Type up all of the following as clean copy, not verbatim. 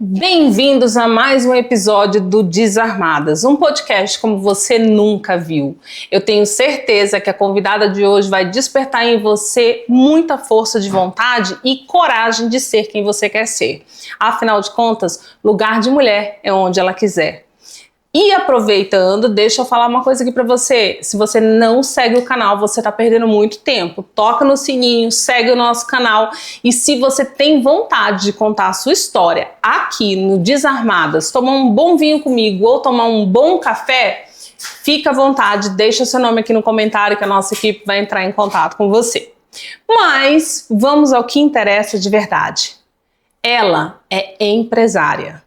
Bem-vindos a mais um episódio do Desarmadas, um podcast como você nunca viu. Eu tenho certeza que a convidada de hoje vai despertar em você muita força de vontade e coragem de ser quem você quer ser. Afinal de contas, lugar de mulher é onde ela quiser. E aproveitando, deixa eu falar uma coisa aqui pra você. Se você não segue o canal, você tá perdendo muito tempo. Toca no sininho, segue o nosso canal. E se você tem vontade de contar a sua história aqui no Desarmadas, tomar um bom vinho comigo ou tomar um bom café, fica à vontade, deixa seu nome aqui no comentário que a nossa equipe vai entrar em contato com você. Mas vamos ao que interessa de verdade. Ela é empresária.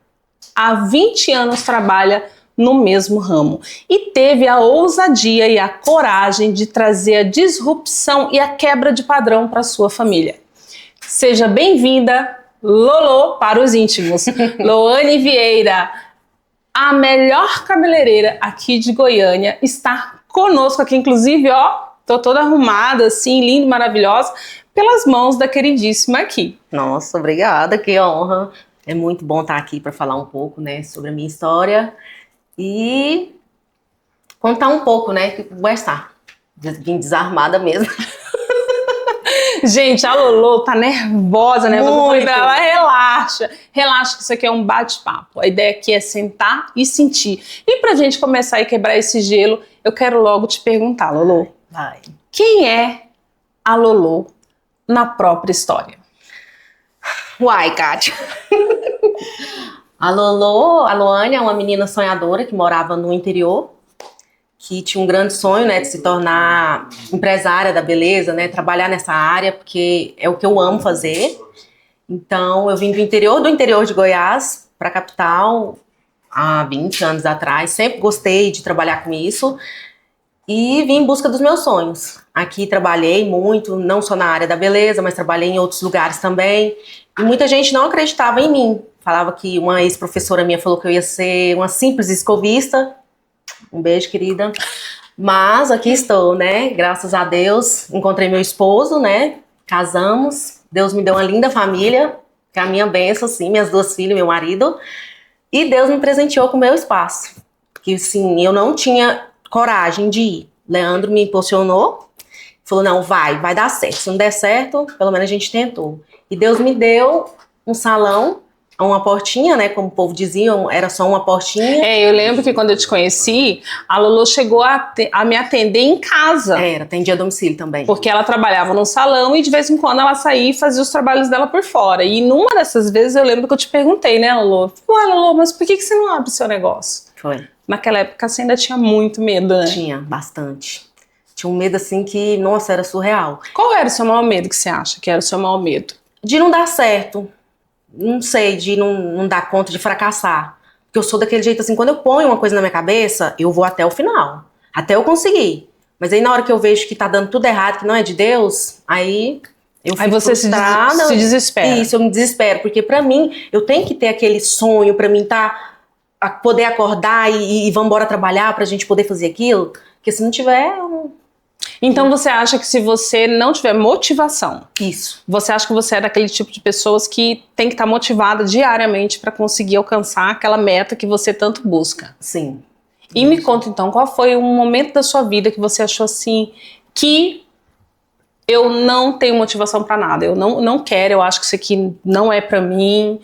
Há 20 anos trabalha no mesmo ramo e teve a ousadia e a coragem de trazer a disrupção e a quebra de padrão para sua família. Seja bem-vinda, Lolo para os íntimos. Lohane Vieira, a melhor cabeleireira aqui de Goiânia, está conosco aqui, inclusive, ó, tô toda arrumada assim, linda e maravilhosa, pelas mãos da queridíssima aqui. Nossa, obrigada, que honra. É muito bom estar aqui para falar um pouco, né, sobre a minha história e contar um pouco, né, que vai estar vim desarmada mesmo. Gente, a Lolo tá nervosa, né? Muito. Eu falei pra ela, relaxa, relaxa que isso aqui é um bate-papo. A ideia aqui é sentar e sentir. E pra gente começar e quebrar esse gelo, eu quero logo te perguntar, Lolo. Vai. Quem é a Lolo na própria história? Uai, Kátia. A Lohane é uma menina sonhadora que morava no interior, que tinha um grande sonho, né, de se tornar empresária da beleza, né, trabalhar nessa área, porque é o que eu amo fazer. Então, eu vim do interior de Goiás para a capital há 20 anos atrás. Sempre gostei de trabalhar com isso e vim em busca dos meus sonhos. Aqui trabalhei muito, não só na área da beleza, mas trabalhei em outros lugares também. E muita gente não acreditava em mim. Falava que uma ex-professora minha falou que eu ia ser uma simples escovista. Um beijo, querida. Mas aqui estou, né? Graças a Deus. Encontrei meu esposo, né? Casamos. Deus me deu uma linda família, que é a minha bênção, assim, minhas duas filhas, meu marido. E Deus me presenteou com o meu espaço. Que, sim, eu não tinha coragem de ir. Leandro me impulsionou. Falou, não, vai dar certo. Se não der certo, pelo menos a gente tentou. E Deus me deu um salão, uma portinha, né, como o povo dizia, era só uma portinha. Eu lembro que quando eu te conheci, a Lolo chegou a me atender em casa. Atendia a domicílio também. Porque ela trabalhava num salão e de vez em quando ela saía e fazia os trabalhos dela por fora. E numa dessas vezes eu lembro que eu te perguntei, né, Lolo? Ué, Lolo, mas por que você não abre o seu negócio? Foi. Naquela época você ainda tinha muito medo, né? Tinha, bastante. Tinha um medo assim que, nossa, era surreal. Qual era o seu maior medo que você acha que era o seu maior medo? De não dar certo. Não sei, de não dar conta, de fracassar. Porque eu sou daquele jeito assim, quando eu ponho uma coisa na minha cabeça, eu vou até o final. Até eu conseguir. Mas aí na hora que eu vejo que tá dando tudo errado, que não é de Deus, aí eu fico aí você frustrada. se desespera. Isso, eu me desespero. Porque pra mim, eu tenho que ter aquele sonho, pra mim poder acordar e vamos embora trabalhar pra gente poder fazer aquilo. Porque se não tiver... Então você acha que se você não tiver motivação, isso, você acha que você é daquele tipo de pessoas que tem que estar motivada diariamente para conseguir alcançar aquela meta que você tanto busca? Sim. E me conta então, qual foi um momento da sua vida que você achou assim, que eu não tenho motivação para nada, eu não quero, eu acho que isso aqui não é para mim.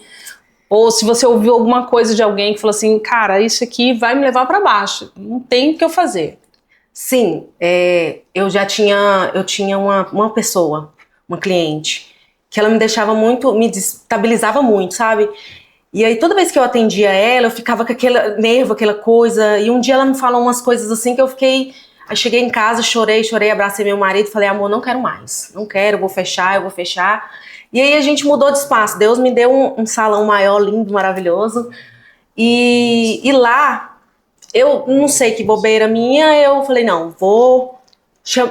Ou se você ouviu alguma coisa de alguém que falou assim, cara, isso aqui vai me levar para baixo, não tem o que eu fazer. Sim, eu tinha uma pessoa, uma cliente, que ela me deixava muito, me desestabilizava muito, sabe? E aí toda vez que eu atendia ela, eu ficava com aquele nervo, aquela coisa, e um dia ela me falou umas coisas assim que eu fiquei, aí cheguei em casa, chorei, abracei meu marido e falei, amor, não quero mais, não quero, eu vou fechar. E aí a gente mudou de espaço, Deus me deu um salão maior, lindo, maravilhoso, e lá... Eu não sei que bobeira minha, eu falei, não, vou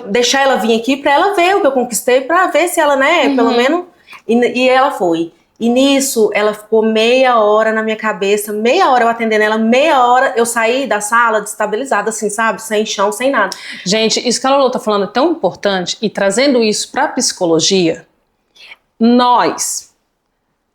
deixar ela vir aqui pra ela ver o que eu conquistei, pra ver se ela, né, pelo menos... E ela foi. E nisso, ela ficou meia hora na minha cabeça, meia hora eu atendendo ela, meia hora eu saí da sala destabilizada, assim, sabe? Sem chão, sem nada. Gente, isso que a Lolo tá falando é tão importante, e trazendo isso pra psicologia, nós...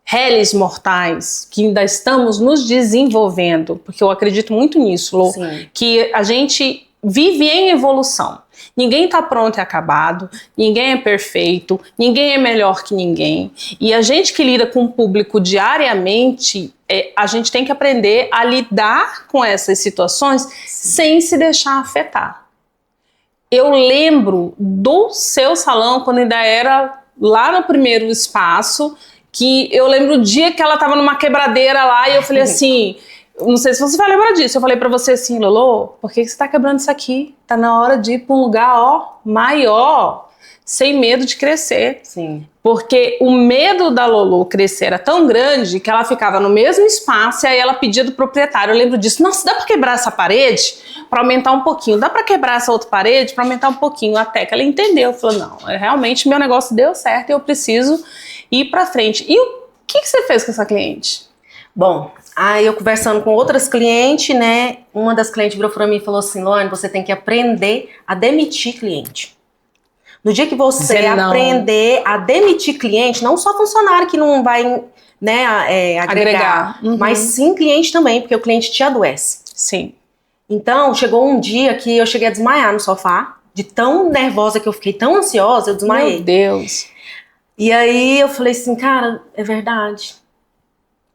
réis mortais, que ainda estamos nos desenvolvendo, porque eu acredito muito nisso, Lô, Sim. que a gente vive em evolução. Ninguém está pronto e acabado, ninguém é perfeito, ninguém é melhor que ninguém. E a gente que lida com o público diariamente, a gente tem que aprender a lidar com essas situações sem se deixar afetar. Eu lembro do seu salão, quando ainda era lá no primeiro espaço, que eu lembro o dia que ela estava numa quebradeira lá e eu falei assim... Não sei se você vai lembrar disso. Eu falei pra você assim, Lolo, por que você tá quebrando isso aqui? Tá na hora de ir pra um lugar, ó, maior, sem medo de crescer. Sim. Porque o medo da Lolo crescer era tão grande que ela ficava no mesmo espaço e aí ela pedia do proprietário. Eu lembro disso. Nossa, dá pra quebrar essa parede pra aumentar um pouquinho? Dá pra quebrar essa outra parede pra aumentar um pouquinho? Até que ela entendeu. Falou, não, realmente meu negócio deu certo e eu preciso ir pra frente. E o que você fez com essa cliente? Bom, aí eu conversando com outras clientes, né? Uma das clientes virou pra mim e falou assim, Loane, você tem que aprender a demitir cliente. No dia que você aprender a demitir cliente, não só funcionário que não vai, né, agregar. Uhum. Mas sim cliente também, porque o cliente te adoece. Sim. Então, chegou um dia que eu cheguei a desmaiar no sofá, de tão nervosa que eu fiquei, tão ansiosa, eu desmaiei. Meu Deus. E aí eu falei assim, cara, é verdade.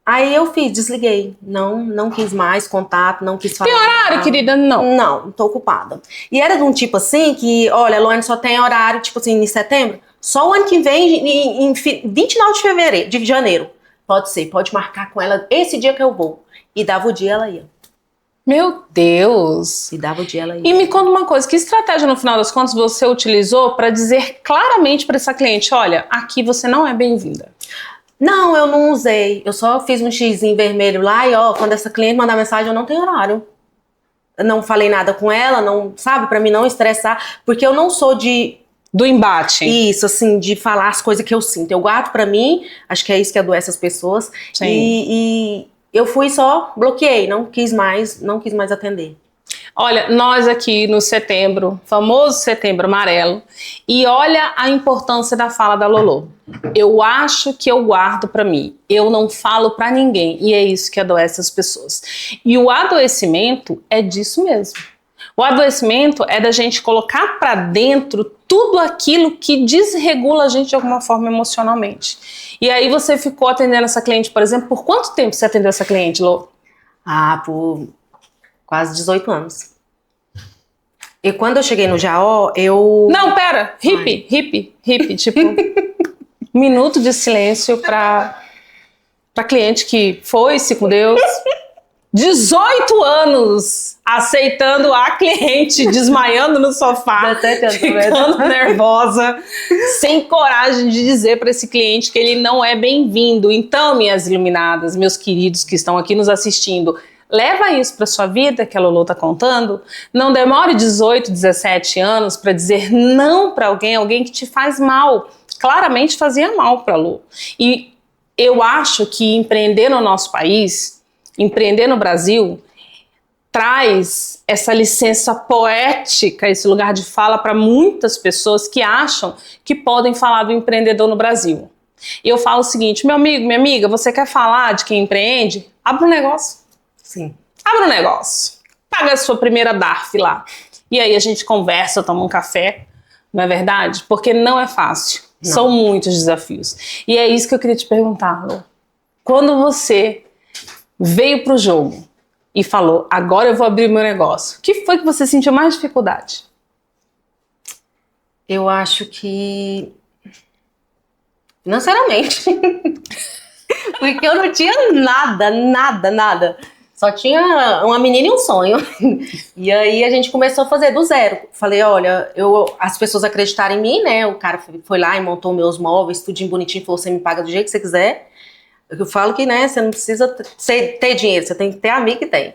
Aí eu desliguei, não quis mais contato, não quis falar. Tem horário, querida? Não. Não, tô ocupada. E era de um tipo assim que, olha, a Loane só tem horário, tipo assim, em setembro, só o ano que vem, em 29 de janeiro. Pode ser, pode marcar com ela esse dia que eu vou. E dava o dia, ela ia. Meu Deus. E dava o dia, ela ia. E me conta uma coisa, que estratégia no final das contas você utilizou para dizer claramente para essa cliente, olha, aqui você não é bem-vinda? Não, eu não usei. Eu só fiz um xizinho vermelho lá e, ó, quando essa cliente mandar mensagem, eu não tenho horário. Eu não falei nada com ela, não, sabe, pra mim não estressar, porque eu não sou do embate. Isso, assim, de falar as coisas que eu sinto. Eu guardo pra mim, acho que é isso que adoece as pessoas. Sim. E eu fui só, bloqueei, não quis mais atender. Olha, nós aqui no setembro, famoso setembro amarelo, e olha a importância da fala da Lolo. Eu acho que eu guardo pra mim, eu não falo pra ninguém, e é isso que adoece as pessoas. E o adoecimento é disso mesmo. O adoecimento é da gente colocar pra dentro tudo aquilo que desregula a gente de alguma forma emocionalmente. E aí você ficou atendendo essa cliente, por exemplo, por quanto tempo você atendeu essa cliente, Lô? Ah, por quase 18 anos. E quando eu cheguei no Jaó, eu... Não, pera, hippie, tipo, um minuto de silêncio pra cliente que foi-se com Deus, 18 anos aceitando a cliente, desmaiando no sofá, ficando nervosa, sem coragem de dizer para esse cliente que ele não é bem-vindo. Então, minhas iluminadas, meus queridos que estão aqui nos assistindo, leva isso para sua vida que a Lolo tá contando. Não demore 18, 17 anos para dizer não para alguém que te faz mal. Claramente fazia mal para a Lolo. E eu acho que empreender no nosso país, empreender no Brasil, traz essa licença poética, esse lugar de fala para muitas pessoas que acham que podem falar do empreendedor no Brasil. E eu falo o seguinte, meu amigo, minha amiga, você quer falar de quem empreende? Abra um negócio. Sim. Abra um negócio. Paga a sua primeira DARF lá. E aí a gente conversa, toma um café, não é verdade? Porque não é fácil. Não. São muitos desafios. E é isso que eu queria te perguntar, Lu. Quando você veio pro jogo e falou, agora eu vou abrir o meu negócio, o que foi que você sentiu mais dificuldade? Eu acho que... financeiramente. Porque eu não tinha nada. Só tinha uma menina e um sonho. E aí a gente começou a fazer do zero. Falei, olha, as pessoas acreditaram em mim, né? O cara foi lá e montou meus móveis, tudinho bonitinho, falou, você me paga do jeito que você quiser. Eu falo que, né, você não precisa ter dinheiro, você tem que ter amigo que tem.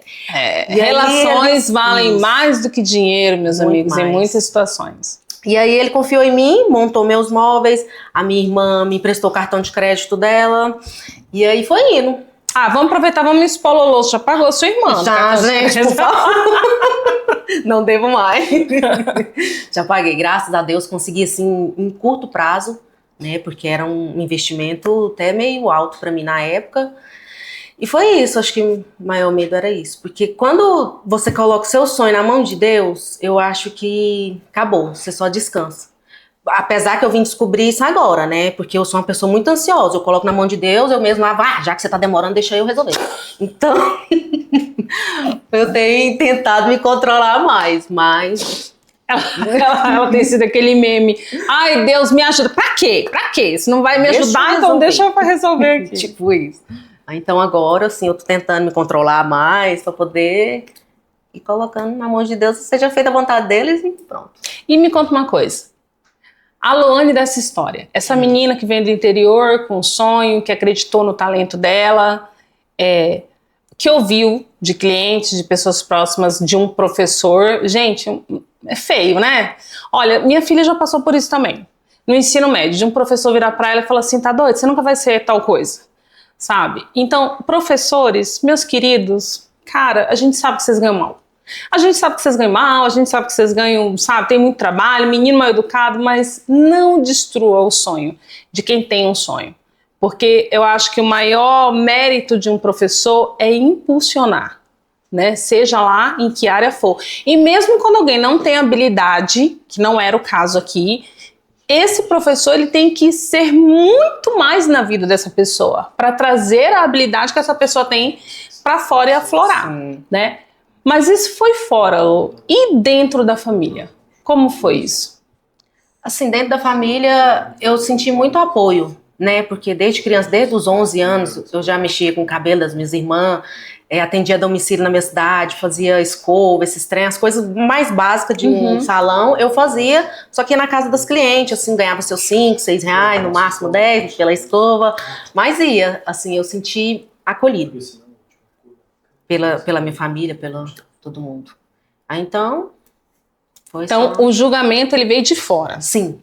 Relações valem mais do que dinheiro, meus amigos, em muitas situações. E aí ele confiou em mim, montou meus móveis, a minha irmã me emprestou o cartão de crédito dela, e aí foi indo. Ah, vamos aproveitar, vamos me expor, Lolo, já pagou a sua irmã. Já, gente, por favor. Não devo mais. Já paguei, graças a Deus, consegui assim, em curto prazo, né? Porque era um investimento até meio alto para mim na época. E foi isso, acho que o maior medo era isso. Porque quando você coloca o seu sonho na mão de Deus, eu acho que acabou, você só descansa. Apesar que eu vim descobrir isso agora, né? Porque eu sou uma pessoa muito ansiosa. Eu coloco na mão de Deus, eu mesmo, já que você tá demorando, deixa eu resolver. Então, eu tenho tentado me controlar mais, mas... Ela tem sido aquele meme. Ai, Deus, me ajuda. Pra quê? Pra quê? Se não vai me ajudar, então deixa eu resolver aqui. Tipo isso. Então agora, assim, eu tô tentando me controlar mais pra poder ir colocando na mão de Deus, seja feita a vontade deles e pronto. E me conta uma coisa. A Loane dessa história, essa menina que vem do interior com um sonho, que acreditou no talento dela, que ouviu de clientes, de pessoas próximas, de um professor. Gente, é feio, né? Olha, minha filha já passou por isso também. No ensino médio, de um professor virar pra ela e falar assim, tá doido? Você nunca vai ser tal coisa, sabe? Então, professores, meus queridos, cara, a gente sabe que vocês ganham mal. A gente sabe que vocês ganham mal, a gente sabe que vocês ganham, sabe, tem muito trabalho, menino mal educado, mas não destrua o sonho de quem tem um sonho. Porque eu acho que o maior mérito de um professor é impulsionar, né? Seja lá em que área for. E mesmo quando alguém não tem habilidade, que não era o caso aqui, esse professor ele tem que ser muito mais na vida dessa pessoa para trazer a habilidade que essa pessoa tem para fora e aflorar, né? Mas isso foi fora, Lô. E dentro da família? Como foi isso? Assim, dentro da família, eu senti muito apoio, né? Porque desde criança, desde os 11 anos, eu já mexia com o cabelo das minhas irmãs, atendia a domicílio na minha cidade, fazia escova, esses trem, as coisas mais básicas de um salão, eu fazia, só que ia na casa das clientes, assim, ganhava seus 5, 6 reais, no máximo 10, pela escova, mas ia, assim, eu senti acolhido pela minha família, pela todo mundo. Aí, então, foi Então, só... o julgamento, ele veio de fora. Sim.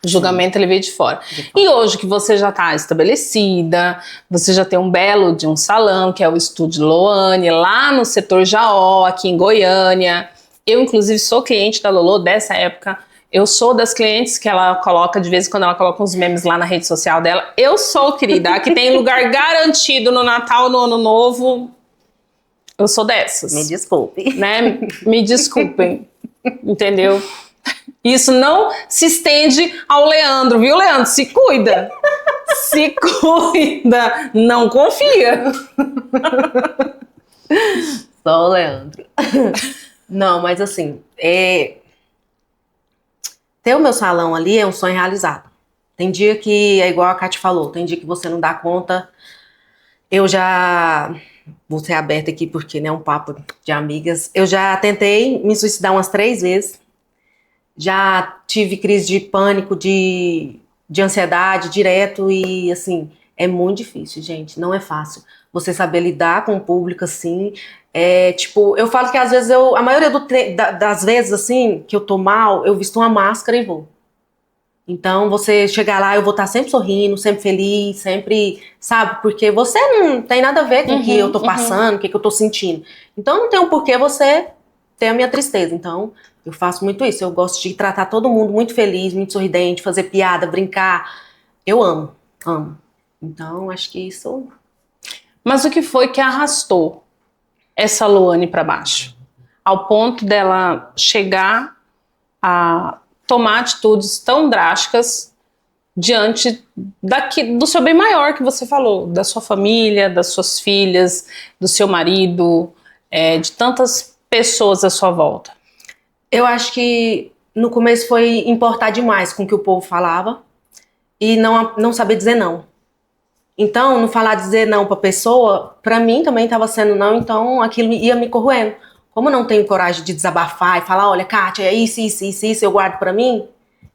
O julgamento, ele veio de fora. E hoje que você já está estabelecida, você já tem um belo de um salão, que é o Estúdio Loane, lá no setor Jaó, aqui em Goiânia. Eu, inclusive, sou cliente da Lolo dessa época. Eu sou das clientes que ela coloca, de vez em quando ela coloca uns memes lá na rede social dela. Eu sou, querida, a que tem lugar garantido no Natal, no Ano Novo. Eu sou dessas. Me desculpe. Né? Me desculpem. Entendeu? Isso não se estende ao Leandro, viu, Leandro? Se cuida. Se cuida. Não confia. Só o Leandro. Não, mas assim, ter o meu salão ali é um sonho realizado. Tem dia que, é igual a Kati falou, tem dia que você não dá conta. Eu já... Vou ser aberta aqui porque é um papo de amigas. Eu já tentei me suicidar umas 3 vezes. Já tive crise de pânico, de ansiedade direto e, assim, é muito difícil, gente. Não é fácil. Você saber lidar com o público, assim. Tipo, eu falo que às vezes a maioria das vezes, assim, que eu tô mal, eu visto uma máscara e vou. Então, você chegar lá, eu vou estar sempre sorrindo, sempre feliz, sempre, sabe? Porque você não tem nada a ver com o que eu tô passando, o que eu tô sentindo. Então, não tem um porquê você ter a minha tristeza. Então, eu faço muito isso. Eu gosto de tratar todo mundo muito feliz, muito sorridente, fazer piada, brincar. Eu amo, amo. Então, acho que isso... Mas o que foi que arrastou essa Loane para baixo? Ao ponto dela chegar a tomar atitudes tão drásticas diante do seu bem maior que você falou, da sua família, das suas filhas, do seu marido, de tantas pessoas à sua volta. Eu acho que no começo foi importar demais com o que o povo falava e não saber dizer não. Então, não falar dizer não pra pessoa, pra mim também estava sendo não, então aquilo ia me corroendo. Como eu não tenho coragem de desabafar e falar, olha, Kátia, é isso, eu guardo pra mim.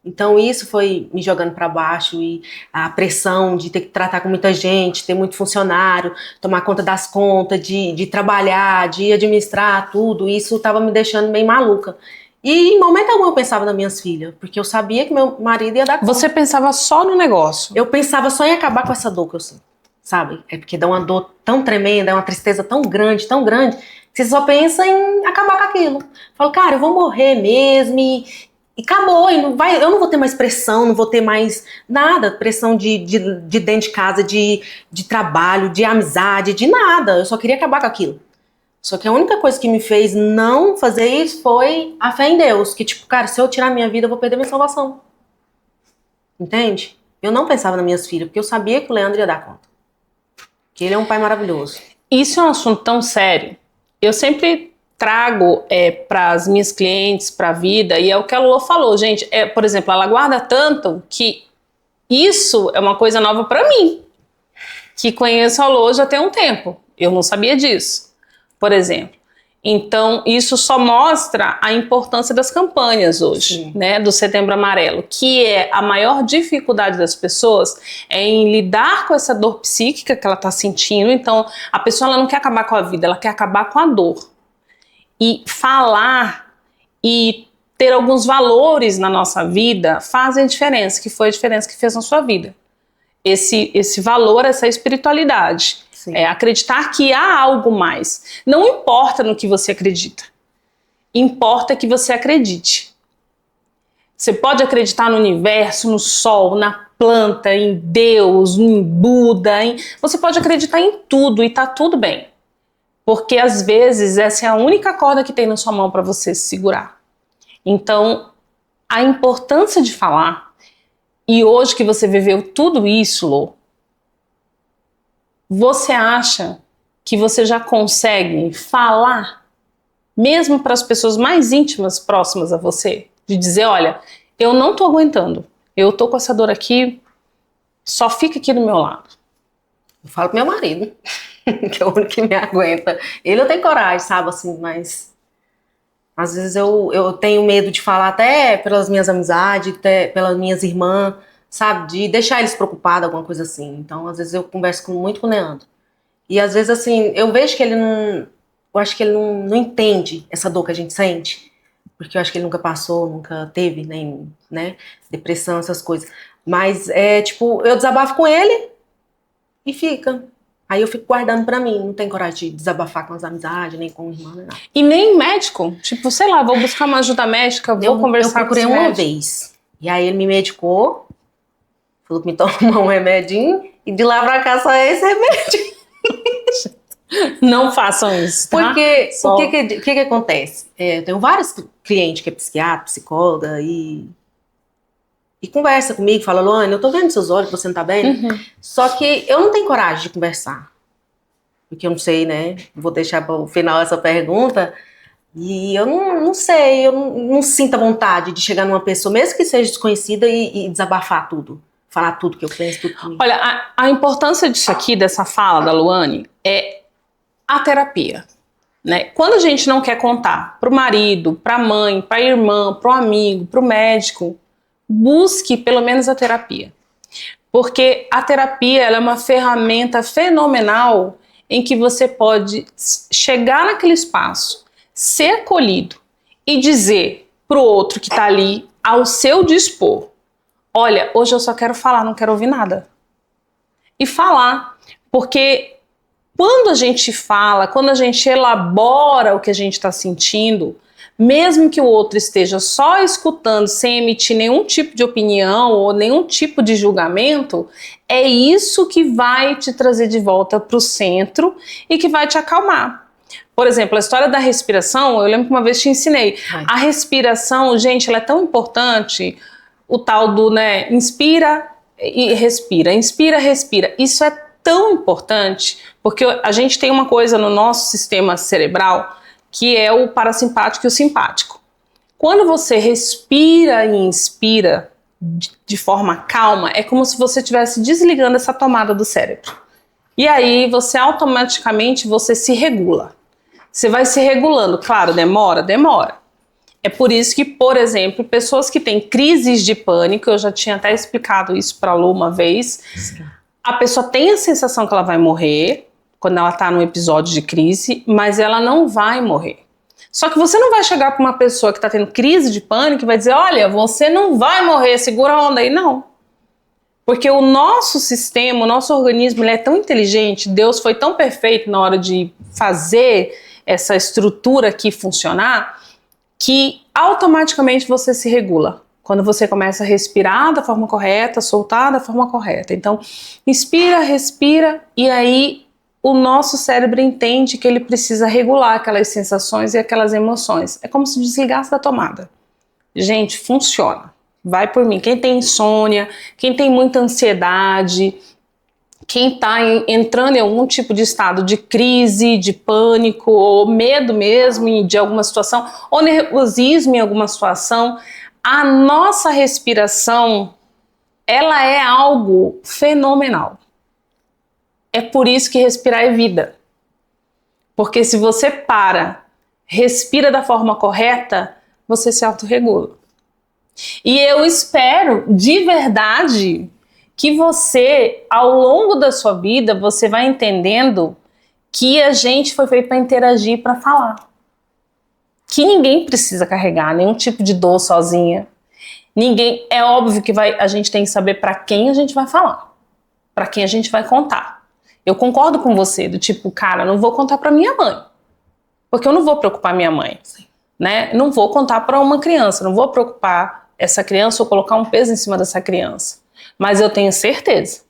Então isso foi me jogando pra baixo e a pressão de ter que tratar com muita gente, ter muito funcionário, tomar conta das contas, de trabalhar, de administrar tudo, isso tava me deixando bem maluca. E em momento algum eu pensava nas minhas filhas, porque eu sabia que meu marido ia dar conta. Você pensava só no negócio? Eu pensava só em acabar com essa dor que eu sinto, sabe? É porque dá uma dor tão tremenda, é uma tristeza tão grande, que você só pensa em acabar com aquilo. Falo, cara, eu vou morrer mesmo E acabou, e eu não vou ter mais pressão, não vou ter mais nada, pressão de dentro de casa, de trabalho, de amizade, de nada. Eu só queria acabar com aquilo. Só que a única coisa que me fez não fazer isso foi a fé em Deus. Que tipo, cara, se eu tirar minha vida, eu vou perder minha salvação. Entende? Eu não pensava nas minhas filhas, porque eu sabia que o Leandro ia dar conta. Que ele é um pai maravilhoso. Isso é um assunto tão sério. Eu sempre trago para as minhas clientes, para a vida, e é o que a Lô falou, gente. Por exemplo, ela guarda tanto que isso é uma coisa nova para mim, que conheço a Lô já tem um tempo. Eu não sabia disso, por exemplo. Então, isso só mostra a importância das campanhas hoje, né, do Setembro Amarelo, que é a maior dificuldade das pessoas em lidar com essa dor psíquica que ela está sentindo. Então, a pessoa ela não quer acabar com a vida, ela quer acabar com a dor. E falar e ter alguns valores na nossa vida fazem diferença, que foi a diferença que fez na sua vida. Esse valor, essa espiritualidade. Acreditar que há algo mais. Não importa no que você acredita. Importa que você acredite. Você pode acreditar no universo, no sol, na planta, em Deus, em Buda. Você pode acreditar em tudo e tá tudo bem. Porque às vezes essa é a única corda que tem na sua mão para você se segurar. Então, a importância de falar. E hoje que você viveu tudo isso, Lô, você acha que você já consegue falar, mesmo para as pessoas mais íntimas, próximas a você, de dizer, olha, eu não tô aguentando, eu tô com essa dor aqui, só fica aqui do meu lado. Eu falo pro meu marido, que é o único que me aguenta. Ele eu tenho coragem, sabe, assim, mas às vezes eu tenho medo de falar até pelas minhas amizades, até pelas minhas irmãs, sabe, de deixar eles preocupados, alguma coisa assim. Então, às vezes eu converso muito com o Leandro. E às vezes, assim, eu vejo que ele não... Eu acho que ele não entende essa dor que a gente sente. Porque eu acho que ele nunca passou, nunca teve, nem, né, depressão, essas coisas. Mas, tipo, eu desabafo com ele e fica. Aí eu fico guardando pra mim. Não tenho coragem de desabafar com as amizades, nem com o irmão, nem nada. E nem médico? Tipo, sei lá, vou buscar uma ajuda médica, vou conversar com esse médico. Eu procurei uma vez. E aí ele me medicou. Falou que me tomar um remedinho e de lá pra cá só é esse remédio. Não façam isso, tá? Porque o que acontece? Eu tenho vários clientes que é psiquiatra, psicóloga e conversa comigo, fala, Luane, eu tô vendo seus olhos que você não tá bem. Só que eu não tenho coragem de conversar. Porque eu não sei, né? Vou deixar para o final essa pergunta. E eu não sei, eu não sinto a vontade de chegar numa pessoa, mesmo que seja desconhecida, e desabafar tudo. Falar tudo que eu penso, tudo comigo. Olha, a importância disso aqui, dessa fala da Luane, é a terapia, né? Quando a gente não quer contar pro marido, pra mãe, pra irmã, pro amigo, pro médico, busque pelo menos a terapia. Porque a terapia ela é uma ferramenta fenomenal em que você pode chegar naquele espaço, ser acolhido e dizer pro outro que tá ali ao seu dispor, olha, hoje eu só quero falar, não quero ouvir nada. E falar, porque quando a gente fala, quando a gente elabora o que a gente está sentindo, mesmo que o outro esteja só escutando, sem emitir nenhum tipo de opinião ou nenhum tipo de julgamento, é isso que vai te trazer de volta para o centro e que vai te acalmar. Por exemplo, a história da respiração, eu lembro que uma vez te ensinei. A respiração, gente, ela é tão importante... O tal do, né, inspira e respira, inspira, respira. Isso é tão importante, porque a gente tem uma coisa no nosso sistema cerebral que é o parasimpático e o simpático. Quando você respira e inspira de forma calma, é como se você estivesse desligando essa tomada do cérebro. E aí você automaticamente você se regula. Você vai se regulando. Claro, demora. É por isso que, por exemplo, pessoas que têm crises de pânico, eu já tinha até explicado isso para a Lu uma vez, a pessoa tem a sensação que ela vai morrer quando ela está num episódio de crise, mas ela não vai morrer. Só que você não vai chegar para uma pessoa que está tendo crise de pânico e vai dizer, olha, você não vai morrer, segura a onda aí. Não. Porque o nosso sistema, o nosso organismo, ele é tão inteligente, Deus foi tão perfeito na hora de fazer essa estrutura aqui funcionar, que automaticamente você se regula. Quando você começa a respirar da forma correta, soltar da forma correta. Então, inspira, respira, e aí o nosso cérebro entende que ele precisa regular aquelas sensações e aquelas emoções. É como se desligasse da tomada. Gente, funciona. Vai por mim. Quem tem insônia, quem tem muita ansiedade, quem está entrando em algum tipo de estado de crise, de pânico, ou medo mesmo de alguma situação, ou nervosismo em alguma situação, a nossa respiração, ela é algo fenomenal. É por isso que respirar é vida. Porque se você respira da forma correta, você se autorregula. E eu espero, de verdade, que você, ao longo da sua vida, você vai entendendo que a gente foi feito para interagir, para falar. Que ninguém precisa carregar nenhum tipo de dor sozinha. Ninguém, é óbvio que a gente tem que saber para quem a gente vai falar, para quem a gente vai contar. Eu concordo com você, do tipo, cara, não vou contar para minha mãe, porque eu não vou preocupar minha mãe, né? Não vou contar para uma criança, não vou preocupar essa criança ou colocar um peso em cima dessa criança. Mas eu tenho certeza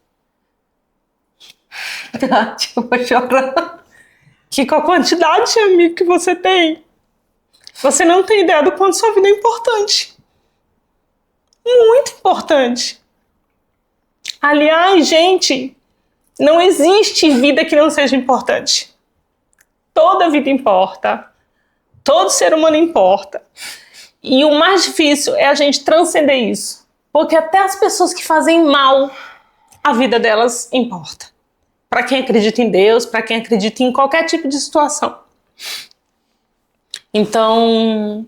eu vou chorar. Que com a quantidade de amigo que você tem, você não tem ideia do quanto sua vida é importante. Muito importante. Aliás, gente, não existe vida que não seja importante. Toda vida importa. Todo ser humano importa. E o mais difícil é a gente transcender isso. Porque até as pessoas que fazem mal, a vida delas importa. Para quem acredita em Deus, para quem acredita em qualquer tipo de situação. Então,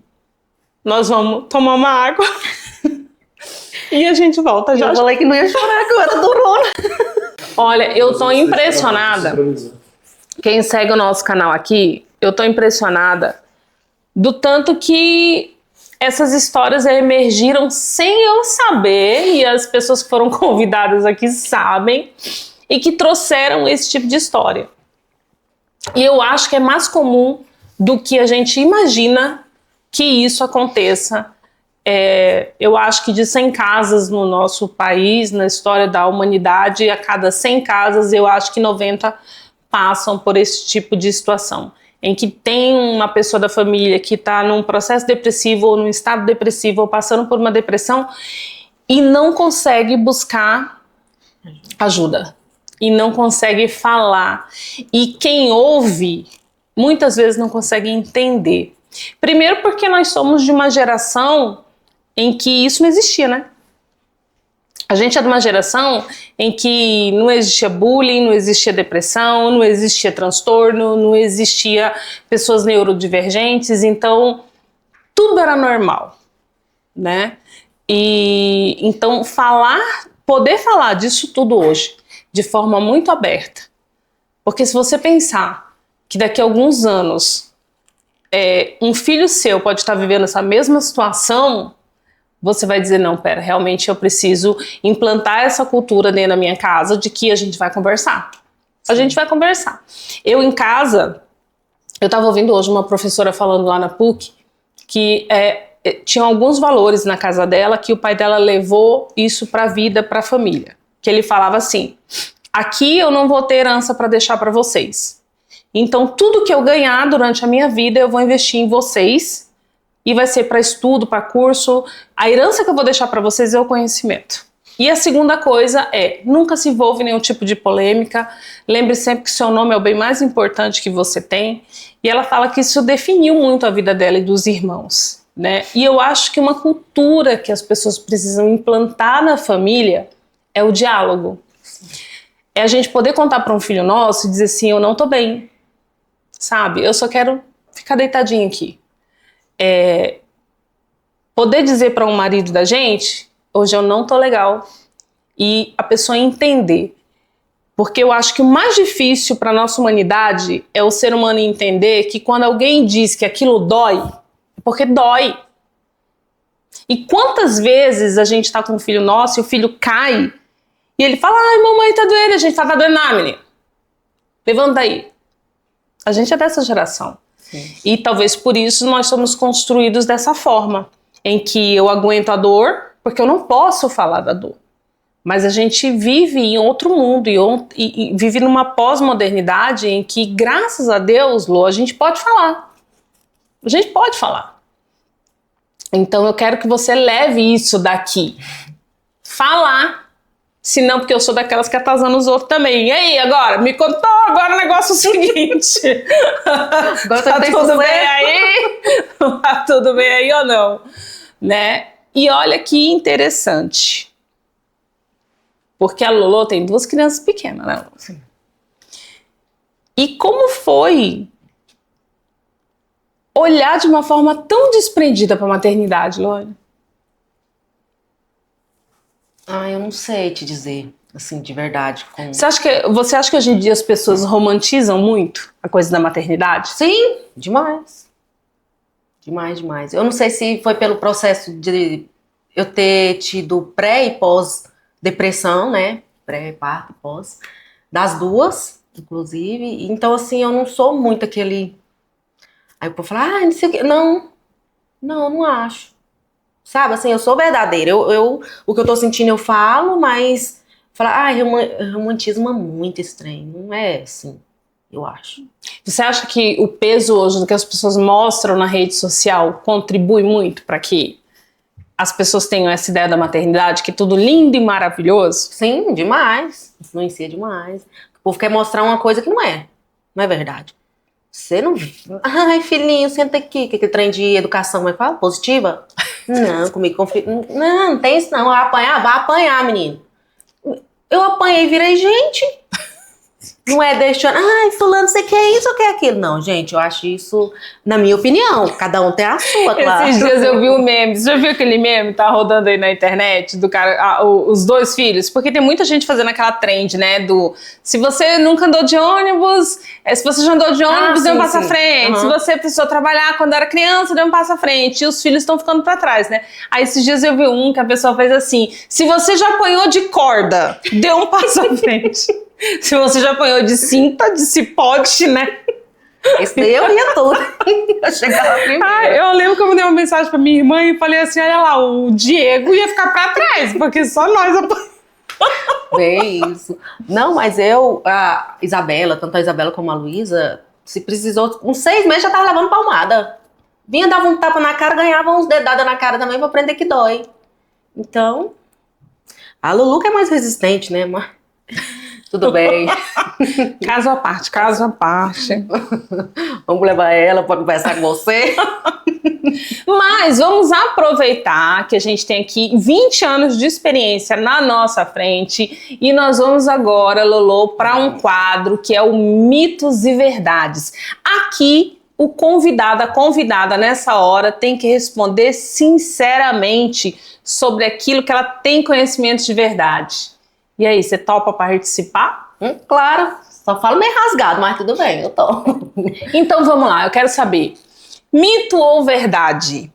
nós vamos tomar uma água e a gente volta já. Eu falei que não ia chorar agora, durona. Olha, eu tô impressionada. Quem segue o nosso canal aqui, eu tô impressionada do tanto que essas histórias emergiram sem eu saber, e as pessoas que foram convidadas aqui sabem, e que trouxeram esse tipo de história. E eu acho que é mais comum do que a gente imagina que isso aconteça. Eu acho que de 100 casas no nosso país, na história da humanidade, a cada 100 casas, eu acho que 90 passam por esse tipo de situação, em que tem uma pessoa da família que está num processo depressivo ou num estado depressivo ou passando por uma depressão e não consegue buscar ajuda, e não consegue falar. E quem ouve, muitas vezes não consegue entender. Primeiro porque nós somos de uma geração em que isso não existia, né? A gente é de uma geração em que não existia bullying, não existia depressão, não existia transtorno, não existia pessoas neurodivergentes, então tudo era normal, né? E então poder falar disso tudo hoje, de forma muito aberta, porque se você pensar que daqui a alguns anos um filho seu pode estar vivendo essa mesma situação, você vai dizer, não, pera, realmente eu preciso implantar essa cultura dentro da minha casa de que a gente vai conversar. Sim. A gente vai conversar. Eu em casa, eu estava ouvindo hoje uma professora falando lá na PUC que tinha alguns valores na casa dela que o pai dela levou isso para a vida, para a família. Que ele falava assim, aqui eu não vou ter herança para deixar para vocês. Então tudo que eu ganhar durante a minha vida eu vou investir em vocês. E vai ser para estudo, para curso. A herança que eu vou deixar para vocês é o conhecimento. E a segunda coisa nunca se envolva em nenhum tipo de polêmica. Lembre sempre que seu nome é o bem mais importante que você tem. E ela fala que isso definiu muito a vida dela e dos irmãos, né? E eu acho que uma cultura que as pessoas precisam implantar na família é o diálogo. É a gente poder contar para um filho nosso e dizer assim, eu não tô bem, sabe? Eu só quero ficar deitadinho aqui. Poder dizer para um marido da gente, hoje eu não tô legal, e a pessoa entender, porque eu acho que o mais difícil para nossa humanidade é o ser humano entender que quando alguém diz que aquilo dói, é porque dói. E quantas vezes a gente tá com um filho nosso e o filho cai e ele fala, ai mamãe tá doendo, a gente tá doendo, não menina, levanta aí. A gente é dessa geração. Sim. E talvez por isso nós somos construídos dessa forma, em que eu aguento a dor, porque eu não posso falar da dor. Mas a gente vive em outro mundo e vive numa pós-modernidade em que, graças a Deus, Lô, a gente pode falar. A gente pode falar. Então eu quero que você leve isso daqui. Falar. Se não, porque eu sou daquelas que atazana os outros também. E aí, agora? Me contou agora o negócio seguinte. Agora tá tudo bem aí? Tá tudo bem aí ou não? Né? E olha que interessante. Porque a Lolo tem 2 crianças pequenas, né? Sim. E como foi olhar de uma forma tão desprendida para a maternidade, Lônia? Eu não sei te dizer, assim, de verdade. Você acha que hoje em dia as pessoas romantizam muito a coisa da maternidade? Sim, demais. Demais, demais. Eu não sei se foi pelo processo de eu ter tido pré e pós-depressão, né? Pré-parto e pós. Das 2, inclusive. Então, assim, eu não sou muito aquele... Aí o povo fala, não sei o quê. Não acho. Sabe, assim, eu sou verdadeira. O que eu tô sentindo eu falo, mas... romantismo é muito estranho. Não é assim, eu acho. Você acha que o peso hoje do que as pessoas mostram na rede social contribui muito para que as pessoas tenham essa ideia da maternidade, que é tudo lindo e maravilhoso? Sim, demais. Influencia demais. O povo quer mostrar uma coisa que não é. Não é verdade. Você não... Ai, filhinho, senta aqui. Que trem de educação, como é que fala? Positiva? Não, comigo conflito. Não tem isso não. Vai apanhar, menino. Eu apanhei e virei gente. Não é deixando, fulano, você quer isso ou quer aquilo? Não, gente, eu acho isso, na minha opinião, cada um tem a sua, claro. Esses dias eu vi um meme, você já viu aquele meme que tá rodando aí na internet, do cara, os 2 filhos? Porque tem muita gente fazendo aquela trend, né, se você nunca andou de ônibus, se você já andou de ônibus, deu um passo à frente, se você precisou trabalhar quando era criança, deu um passo à frente, e os filhos estão ficando pra trás, né? Aí esses dias eu vi um que a pessoa fez assim, se você já apanhou de corda, deu um passo à frente. Se você já apanhou de cinta, de cipote, né? Esse daí eu ia tudo. Eu chegava primeiro. Eu lembro que eu mandei uma mensagem pra minha irmã e falei assim, olha lá, o Diego ia ficar pra trás, porque só nós apanhamos. Bem isso. Não, mas a Isabela, tanto a Isabela como a Luísa, se precisou, uns 6 meses já tava levando palmada. Vinha, dava um tapa na cara, ganhava uns dedadas na cara também pra aprender que dói. Então, a Lulu que é mais resistente, né, mas... Tudo bem. Caso à parte, caso à parte. Vamos levar ela para conversar com você. Mas vamos aproveitar que a gente tem aqui 20 anos de experiência na nossa frente e nós vamos agora, Lolo, para um quadro que é o Mitos e Verdades. Aqui, o convidado, a convidada nessa hora tem que responder sinceramente sobre aquilo que ela tem conhecimento de verdade. E aí, você topa participar? Claro, só falo meio rasgado, mas tudo bem, eu topo. Então vamos lá, eu quero saber, mito ou verdade?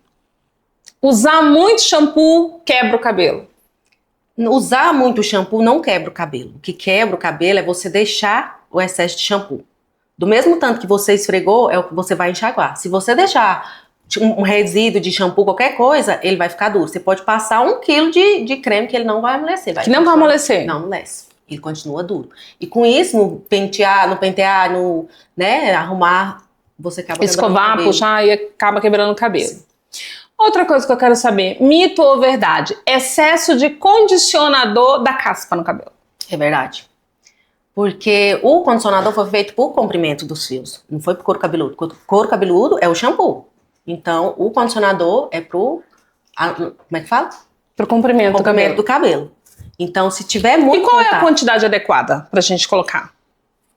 Usar muito shampoo quebra o cabelo? Usar muito shampoo não quebra o cabelo. O que quebra o cabelo é você deixar o excesso de shampoo. Do mesmo tanto que você esfregou, é o que você vai enxaguar. Se você deixar um resíduo de shampoo, qualquer coisa, ele vai ficar duro. Você pode passar 1 quilo de creme que ele não vai amolecer. Que não vai amolecer? Não amolece. Ele continua duro. E com isso, no pentear, né, arrumar, você acaba escovar, puxar e acaba quebrando o cabelo. Sim. Outra coisa que eu quero saber, mito ou verdade? Excesso de condicionador dá caspa no cabelo? É verdade. Porque o condicionador foi feito por comprimento dos fios, não foi pro couro cabeludo. Couro cabeludo é o shampoo. Então, o condicionador é como é que fala? Pro comprimento do cabelo. Então, se tiver muito... E qual é a quantidade adequada pra gente colocar?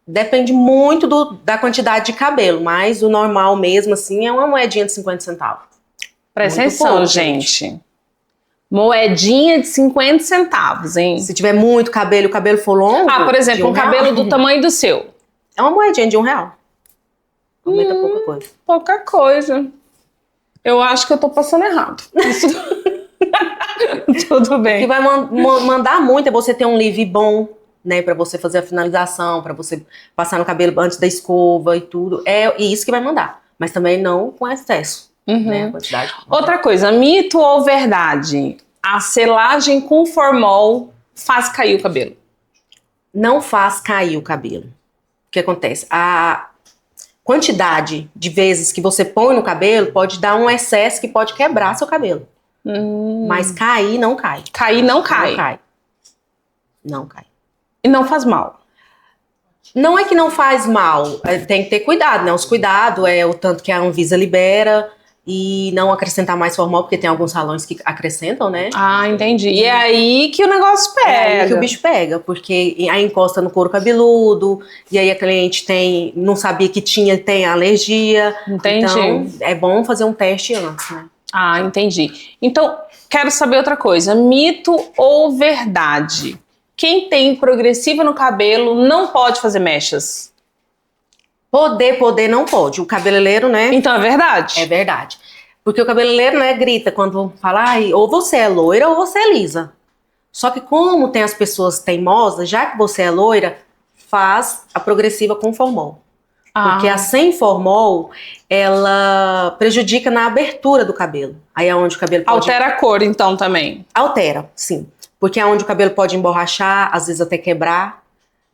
Depende muito da quantidade de cabelo, mas o normal mesmo, assim, é uma moedinha de 50 centavos. Presta atenção, gente. Moedinha de 50 centavos, hein? Se tiver muito cabelo e o cabelo for longo... por exemplo, um cabelo do tamanho do seu. É uma moedinha de R$1. Aumenta pouca coisa. Pouca coisa. Eu acho que eu tô passando errado. Tudo bem. O que vai mandar muito é você ter um leave bom, né? Pra você fazer a finalização, pra você passar no cabelo antes da escova e tudo. É isso que vai mandar. mas também não com excesso, né? A quantidade. Outra coisa, mito ou verdade? A selagem com formol faz cair o cabelo. Não faz cair o cabelo. O que acontece? A quantidade de vezes que você põe no cabelo pode dar um excesso que pode quebrar seu cabelo. Mas cair não cai. Cair não cai. Não cai. Não cai. E não faz mal. Não é que não faz mal, tem que ter cuidado, né? Os cuidados é o tanto que a Anvisa libera e não acrescentar mais formol, porque tem alguns salões que acrescentam, né? Ah, entendi. E é aí que o negócio pega. É aí que o bicho pega, porque aí encosta no couro cabeludo, e aí a cliente não sabia que tem alergia. Entendi. Então, é bom fazer um teste antes, né? Ah, entendi. Então, quero saber outra coisa. Mito ou verdade? Quem tem progressiva no cabelo não pode fazer mechas. Poder não pode. O cabeleireiro, né? Então é verdade? É verdade. Porque o cabeleireiro, né, grita quando fala, ou você é loira ou você é lisa. Só que como tem as pessoas teimosas, já que você é loira, faz a progressiva com formol. Porque a sem formol, ela prejudica na abertura do cabelo. Aí é onde o cabelo pode... Altera a cor, então, também. Altera, sim. Porque é onde o cabelo pode emborrachar, às vezes até quebrar.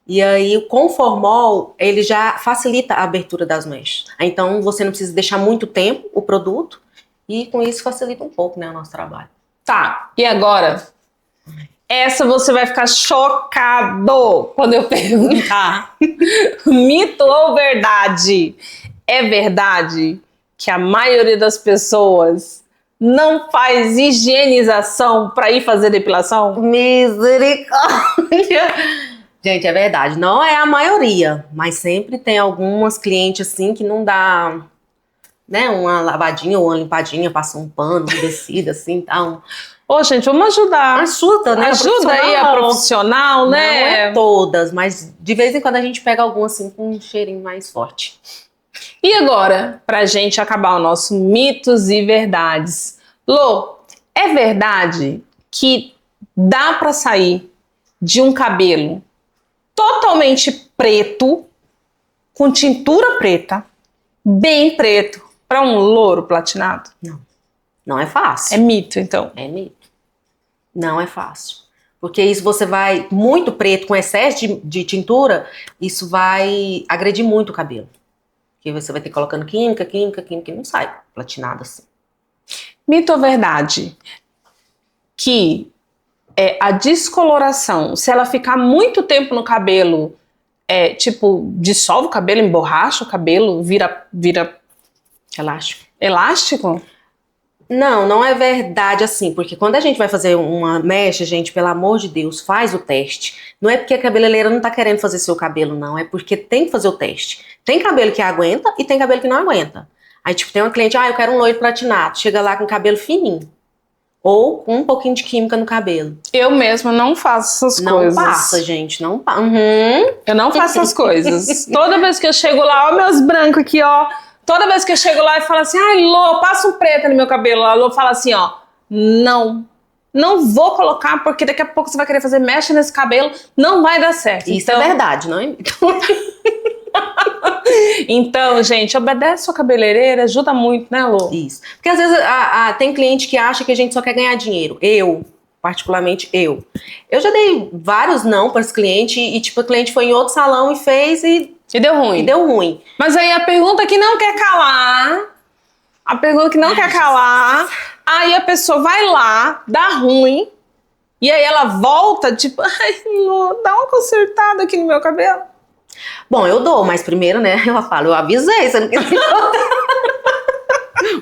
E aí, com formol, ele já facilita a abertura das mechas. Então, você não precisa deixar muito tempo o produto. E com isso facilita um pouco, né, o nosso trabalho. Tá, e agora? Essa você vai ficar chocado quando eu perguntar. Mito ou verdade? É verdade que a maioria das pessoas não faz higienização para ir fazer depilação? Misericórdia! Gente, é verdade. Não é a maioria, mas sempre tem algumas clientes assim que não dá, né, uma lavadinha ou uma limpadinha, passa um pano, umedecido assim, então... Ô, gente, vamos ajudar. Ajuda, né? Ajuda aí a profissional, né? Não é todas, mas de vez em quando a gente pega algumas assim com um cheirinho mais forte. E agora, pra gente acabar o nosso mitos e verdades. Lô, é verdade que dá pra sair de um cabelo totalmente preto, com tintura preta, bem preto, pra um louro platinado? Não. Não é fácil. É mito, então. É mito. Não é fácil. Porque isso você vai muito preto, com excesso de tintura, isso vai agredir muito o cabelo. Porque você vai ter colocando química, e não sai platinado assim. Mito ou verdade? Que a descoloração, se ela ficar muito tempo no cabelo, dissolve o cabelo, emborracha o cabelo, vira Elástico. Elástico? Não é verdade assim, porque quando a gente vai fazer uma mecha, gente, pelo amor de Deus, faz o teste. Não é porque a cabeleireira não tá querendo fazer seu cabelo, não, é porque tem que fazer o teste. Tem cabelo que aguenta e tem cabelo que não aguenta. Aí, tipo, tem uma cliente, eu quero um loiro platinado, chega lá com cabelo fininho. Ou com um pouquinho de química no cabelo. Eu mesma não faço essas coisas. Não passa, gente, não passa. Eu não faço essas coisas. Toda vez que eu chego lá, ó, meus brancos aqui, ó. Toda vez que eu chego lá e falo assim, Lô, passa um preto no meu cabelo. A Lô fala assim, ó, não vou colocar porque daqui a pouco você vai querer fazer mecha nesse cabelo, não vai dar certo. Isso então... é verdade, não é? Então, gente, obedece sua cabeleireira, ajuda muito, né, Lô? Isso. Porque às vezes tem cliente que acha que a gente só quer ganhar dinheiro. Particularmente eu. Eu já dei vários não para esse cliente e tipo, a cliente foi em outro salão e fez e deu ruim. E deu ruim. Mas aí a pergunta que não quer calar, aí a pessoa vai lá, dá ruim, e aí ela volta, tipo, Lô, dá uma consertada aqui no meu cabelo. Bom, eu dou, mas primeiro, né, ela fala, eu avisei, você não quer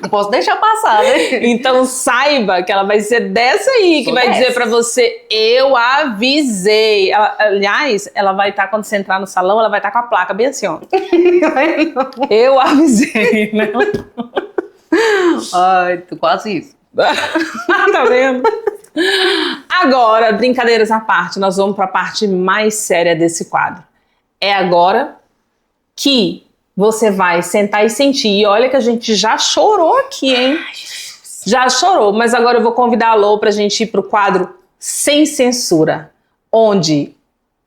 não posso deixar passar, né? Então saiba que ela vai ser dessa aí, que vai dizer pra você, eu avisei. Aliás, ela vai estar, quando você entrar no salão, ela vai estar com a placa bem assim, ó. Eu avisei, né? Ai, tô quase isso. Tá vendo? Agora, brincadeiras à parte, nós vamos pra parte mais séria desse quadro. É agora que você vai sentar e sentir. E olha que a gente já chorou aqui, hein? Já chorou. Mas agora eu vou convidar a Lô pra gente ir pro quadro Sem Censura, onde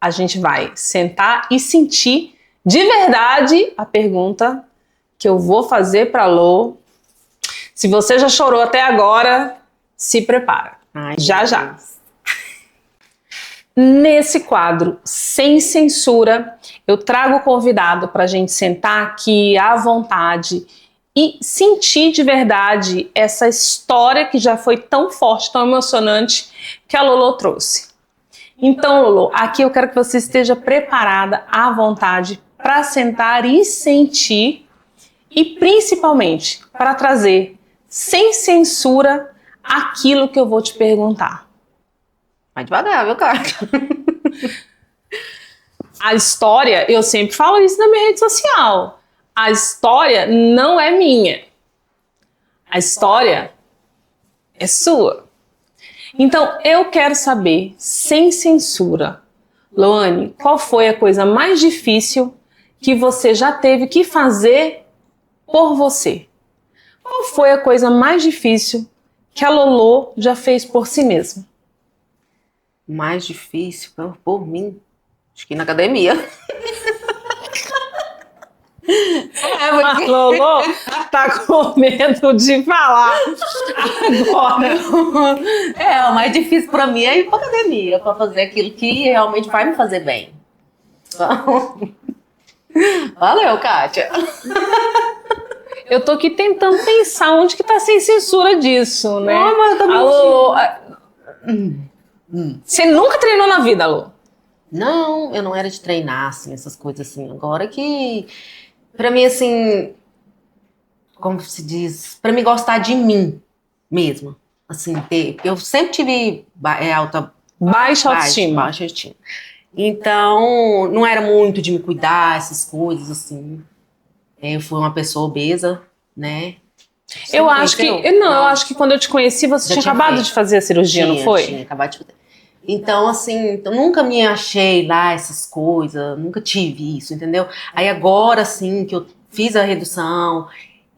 a gente vai sentar e sentir de verdade a pergunta que eu vou fazer pra Lô. Se você já chorou até agora, se prepara. Ai, Já, meu já. Deus. Nesse quadro, sem censura, eu trago o convidado para a gente sentar aqui à vontade e sentir de verdade essa história que já foi tão forte, tão emocionante, que a Lolo trouxe. Então, Lolo, aqui eu quero que você esteja preparada, à vontade, para sentar e sentir, e principalmente para trazer, sem censura, aquilo que eu vou te perguntar. Vai devagar, viu, Kátia? A história, eu sempre falo isso na minha rede social. A história não é minha. A história é sua. Então, eu quero saber, sem censura, Loane, qual foi a coisa mais difícil que você já teve que fazer por você? Qual foi a coisa mais difícil que a Lolo já fez por si mesma? Mais difícil por mim, acho que ir na academia. A Lolo tá com medo de falar agora. O mais difícil pra mim é ir pra academia, pra fazer aquilo que realmente vai me fazer bem. Então, valeu, Kátia. Eu tô aqui tentando pensar onde que tá sem censura disso, né? Não, mas eu tô Alô, mentindo. você nunca treinou na vida, Alô? Não, eu não era de treinar, assim, essas coisas assim. Agora que, pra mim, assim, como se diz, pra me gostar de mim mesma. Assim, eu sempre tive Baixa autoestima. baixa autoestima. Então, não era muito de me cuidar, essas coisas, assim. Eu fui uma pessoa obesa, né? Você Eu me acho que. conheceu? Não, eu acho que quando eu te conheci, você Já tinha tinha acabado feito. de fazer a cirurgia, não foi? Tinha acabado de fazer. Então, assim, eu nunca me achei lá essas coisas, nunca tive isso, entendeu? Aí agora, assim, que eu fiz a redução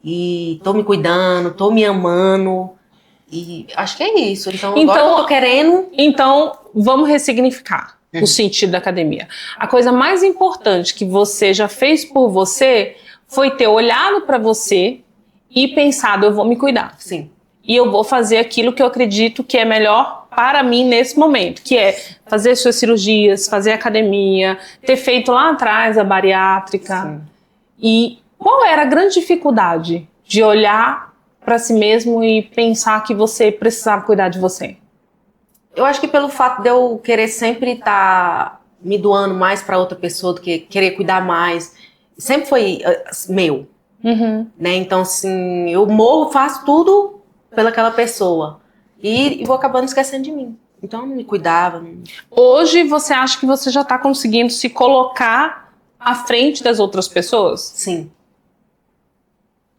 e tô me cuidando, tô me amando, e acho que é isso. Então, agora que eu tô querendo... Então, vamos ressignificar o sentido da academia. A coisa mais importante que você já fez por você foi ter olhado para você e pensado, eu vou me cuidar. Sim, E eu vou fazer aquilo que eu acredito que é melhor para mim nesse momento, que é fazer suas cirurgias, fazer academia, ter feito lá atrás a bariátrica. sim. E qual era a grande dificuldade de olhar para si mesmo e pensar que você precisava cuidar de você? Eu acho que pelo fato de eu querer sempre estar me doando mais para outra pessoa do que querer cuidar mais, sempre foi meu, né? Então, assim, eu morro, faço tudo pelaquela pessoa e vou acabando esquecendo de mim. Então, eu não me cuidava. Hoje você acha que você já está conseguindo se colocar à frente das outras pessoas? Sim.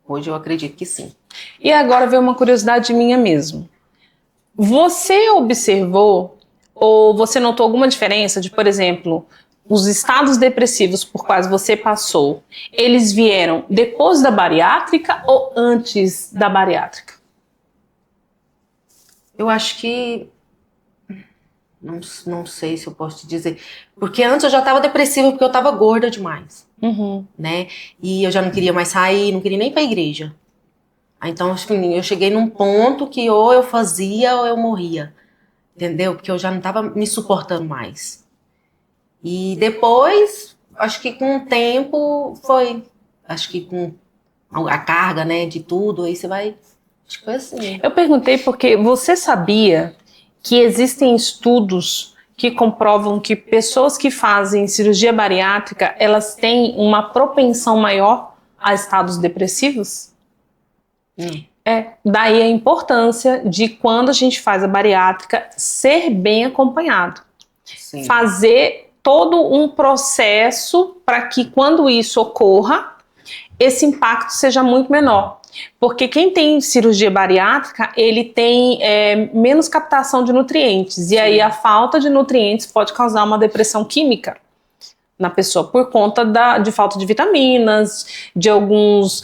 Hoje eu acredito que sim. E agora vem uma curiosidade minha mesmo. Você observou ou você notou alguma diferença de, por exemplo, os estados depressivos por quais você passou, eles vieram depois da bariátrica ou antes da bariátrica? Eu acho que... Não sei se eu posso te dizer. Porque antes eu já estava depressiva porque eu estava gorda demais, né? E eu já não queria mais sair, não queria nem ir pra igreja. Então, assim, eu cheguei num ponto que ou eu fazia ou eu morria. Entendeu? Porque eu já não estava me suportando mais. E depois, acho que com o tempo foi. Acho que com a carga, né, de tudo, aí você vai. Acho que foi assim. Eu perguntei porque você sabia que existem estudos que comprovam que pessoas que fazem cirurgia bariátrica, elas têm uma propensão maior a estados depressivos? Daí a importância de quando a gente faz a bariátrica ser bem acompanhado. Sim. Fazer todo um processo para que quando isso ocorra, esse impacto seja muito menor. Porque quem tem cirurgia bariátrica, ele tem menos captação de nutrientes. E aí a falta de nutrientes pode causar uma depressão química na pessoa por conta de falta de vitaminas, de algumas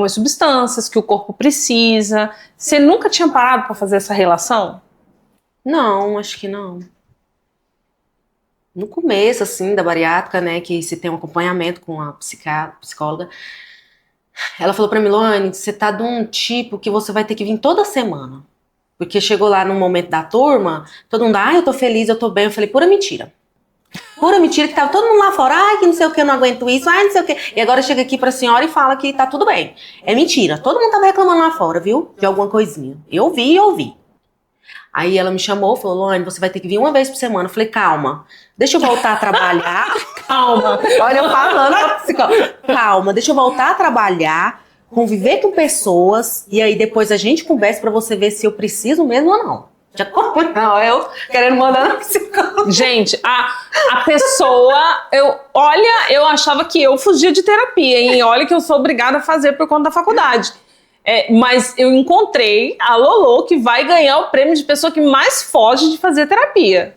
substâncias que o corpo precisa. Você nunca tinha parado para fazer essa relação? Não, acho que não. No começo, assim, da bariátrica, né, que se tem um acompanhamento com a psicóloga, Ela falou pra mim, Luane, você tá de um tipo que você vai ter que vir toda semana. Porque chegou lá no momento da turma, todo mundo, eu tô feliz, eu tô bem. Eu falei, pura mentira. Pura mentira, que tava todo mundo lá fora, que não sei o que, eu não aguento isso, não sei o que. E agora chega aqui pra senhora e fala que tá tudo bem. É mentira, todo mundo tava reclamando lá fora, viu? De alguma coisinha. Eu vi. Aí ela me chamou, falou, Luane, você vai ter que vir uma vez por semana. Eu falei, calma, deixa eu voltar a trabalhar. Calma, olha eu falando pra psicóloga. Calma, deixa eu voltar a trabalhar, conviver com pessoas, e aí depois a gente conversa pra você ver se eu preciso mesmo ou não. Já não, eu querendo mandar na psicóloga. Gente, a pessoa, eu achava que eu fugia de terapia, hein? Olha que eu sou obrigada a fazer por conta da faculdade. Mas eu encontrei a Lolo, que vai ganhar o prêmio de pessoa que mais foge de fazer terapia.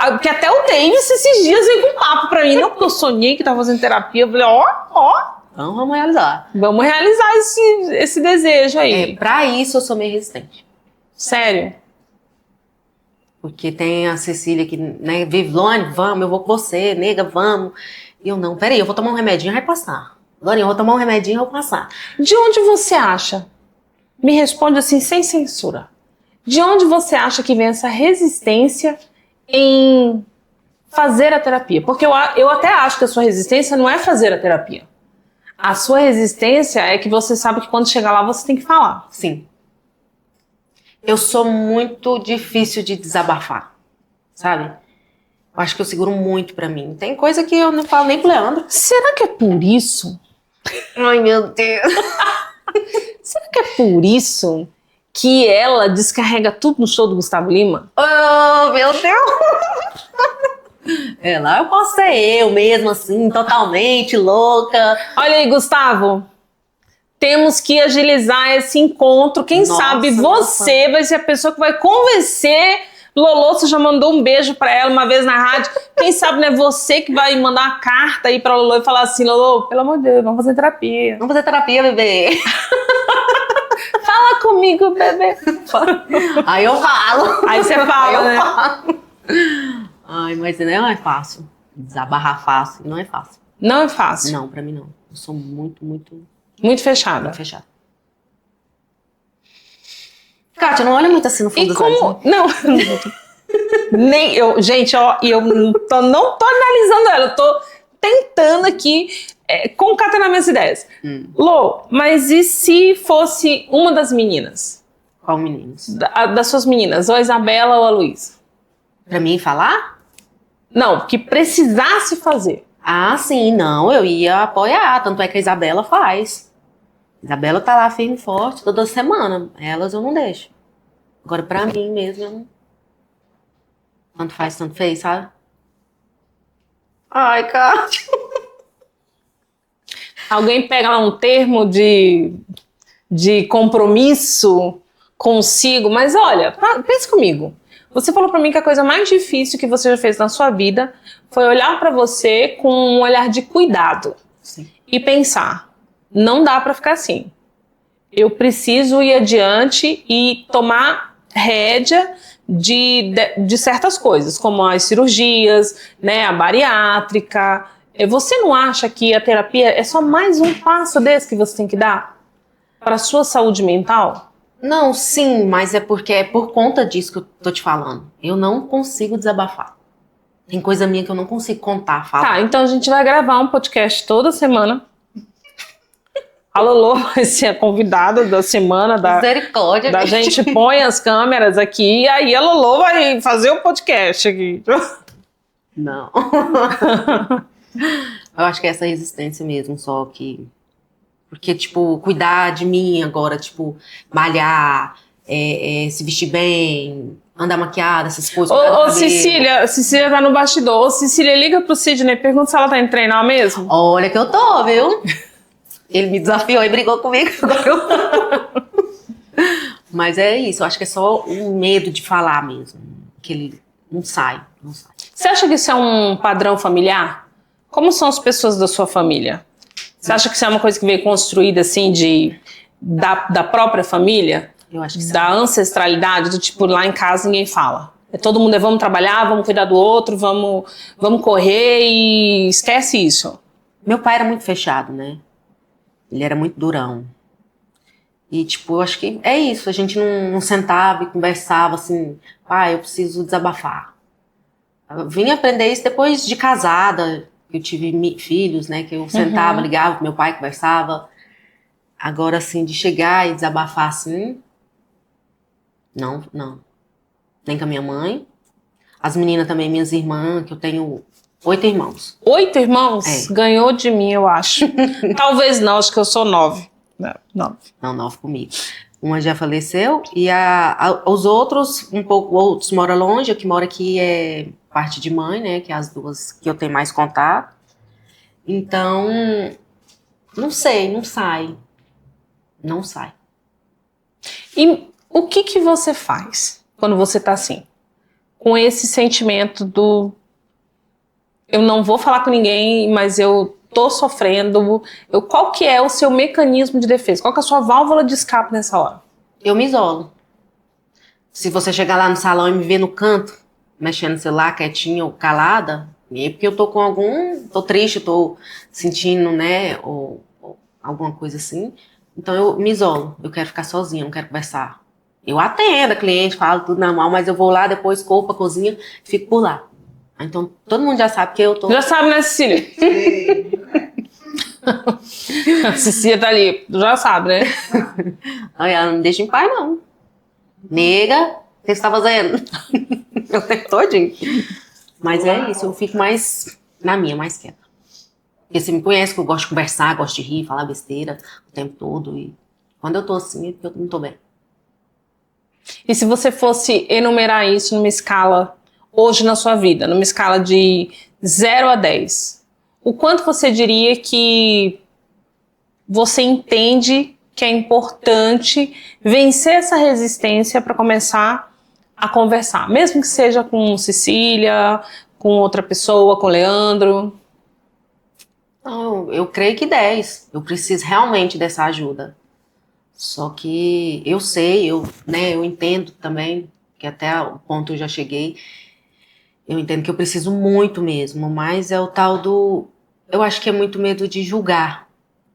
Porque até o Davis esses dias veio com um papo pra mim, não, porque eu sonhei que tava fazendo terapia. Eu falei, Então vamos realizar. Vamos realizar esse desejo aí. Pra isso eu sou meio resistente. Sério? Porque tem a Cecília que, né, vive, Luane, vamos, eu vou com você, nega, vamos. E eu, não, peraí, eu vou tomar um remedinho, vai passar. Luane, eu vou tomar um remedinho, eu vou passar. De onde você acha? Me responde assim, sem censura. De onde você acha que vem essa resistência em fazer a terapia? Porque eu até acho que a sua resistência não é fazer a terapia. A sua resistência é que você sabe que quando chegar lá você tem que falar. Sim. Eu sou muito difícil de desabafar, sabe? Eu acho que eu seguro muito pra mim. Tem coisa que eu não falo nem pro Leandro. Será que é por isso? Ai, meu Deus. Será que é por isso que ela descarrega tudo no show do Gustavo Lima? Oh, meu Deus. Lá eu posso ser eu mesmo, assim, totalmente louca. Olha aí, Gustavo. Temos que agilizar esse encontro. Quem sabe você vai ser a pessoa que vai convencer. Lolo, você já mandou um beijo pra ela uma vez na rádio. Quem sabe não é você que vai mandar uma carta aí pra Lolo e falar assim, Lolo, pelo amor de Deus, vamos fazer terapia. Vamos fazer terapia, bebê. Fala comigo, bebê. Aí eu falo. Aí você fala, né? Falo. Ai, mas não é fácil. Desabarrar fácil, não é fácil. Não é fácil. Não, pra mim não. Eu sou muito fechada. Muito fechada. Kátia, não olha muito assim no fundo dos olhos. Não. Nem eu, gente, eu não tô analisando ela, eu tô tentando aqui concatenar minhas ideias. Lô, mas e se fosse uma das meninas? Qual meninas? Das suas meninas, ou a Isabela ou a Luísa? Pra mim falar? Não, que precisasse fazer. Ah, sim, não, eu ia apoiar, tanto é que a Isabela faz. Isabela tá lá firme e forte toda semana, elas eu não deixo. Agora pra mim mesmo, eu não... Tanto faz, tanto fez, sabe? Ai, Kátia. Alguém pega lá um termo de compromisso consigo, mas olha, pensa comigo. Você falou pra mim que a coisa mais difícil que você já fez na sua vida foi olhar pra você com um olhar de cuidado. Sim. E pensar, não dá pra ficar assim. Eu preciso ir adiante e tomar rédea de certas coisas, como as cirurgias, né, a bariátrica. Você não acha que a terapia é só mais um passo desse que você tem que dar para a sua saúde mental? Não, sim, mas é porque é por conta disso que eu tô te falando. Eu não consigo desabafar. Tem coisa minha que eu não consigo contar, falar. Tá, então a gente vai gravar um podcast toda semana. A Lolo vai ser a convidada da semana. Misericórdia. Da gente põe as câmeras aqui e aí a Lolo vai fazer o podcast aqui. Não. Eu acho que é essa resistência mesmo, só que... Porque, tipo, cuidar de mim agora, tipo, malhar, se vestir bem, andar maquiada, essas coisas. Ô, Cecília tá no bastidor. Ô, Cecília, liga pro Sidney, pergunta se ela tá indo treinar mesmo. Olha que eu tô, viu? Ele me desafiou e brigou comigo. Mas é isso, eu acho que é só um medo de falar mesmo. Que ele não sai. Você acha que isso é um padrão familiar? Como são as pessoas da sua família? Você acha que isso é uma coisa que veio construída assim da própria família? Eu acho que sim. Da ancestralidade, do tipo, lá em casa ninguém fala. Todo mundo vamos trabalhar, vamos cuidar do outro, vamos correr e esquece isso. Meu pai era muito fechado, né? Ele era muito durão. E, tipo, eu acho que é isso. A gente não sentava e conversava assim, pai, eu preciso desabafar. Eu vim aprender isso depois de casada, que eu tive filhos, né? Que eu sentava, ligava pro meu pai, conversava. Agora, assim, de chegar e desabafar assim, não. Nem com a minha mãe. As meninas também, minhas irmãs, que eu tenho 8 irmãos. 8 irmãos? É. Ganhou de mim, eu acho. Talvez não, acho que eu sou 9. Não, 9. Não, 9 comigo. Uma já faleceu e os outros, outros moram longe, o que mora aqui é parte de mãe, né? Que é as duas que eu tenho mais contato. Então, não sei, não sai. Não sai. E o que você faz quando você tá assim? Com esse sentimento do... Eu não vou falar com ninguém, mas eu tô sofrendo. Qual que é o seu mecanismo de defesa? Qual que é a sua válvula de escape nessa hora? Eu me isolo. Se você chegar lá no salão e me ver no canto, mexendo no celular, quietinha ou calada, é porque eu tô com tô triste, tô sentindo, né, ou alguma coisa assim. Então eu me isolo. Eu quero ficar sozinha, não quero conversar. Eu atendo a cliente, falo tudo normal, mas eu vou lá, depois corro pra cozinha, fico por lá. Então todo mundo já sabe que eu tô... Já sabe, né, Cecília? A Cecília tá ali, já sabe, né? Aí ela não me deixa em paz, não. Nega, o que você tá fazendo? O tempo todinho. Mas é isso, eu fico mais na minha, mais quieta. Porque você me conhece que eu gosto de conversar, gosto de rir, falar besteira o tempo todo. E quando eu tô assim, é porque eu não tô bem. E se você fosse enumerar isso numa escala, hoje na sua vida, numa escala de 0 a 10, o quanto você diria que você entende que é importante vencer essa resistência para começar a conversar? Mesmo que seja com Cecília, com outra pessoa, com Leandro? Não, eu creio que 10. Eu preciso realmente dessa ajuda. Só que eu sei, eu entendo também, que até o ponto eu já cheguei, eu entendo que eu preciso muito mesmo, mas é o tal do... Eu acho que é muito medo de julgar.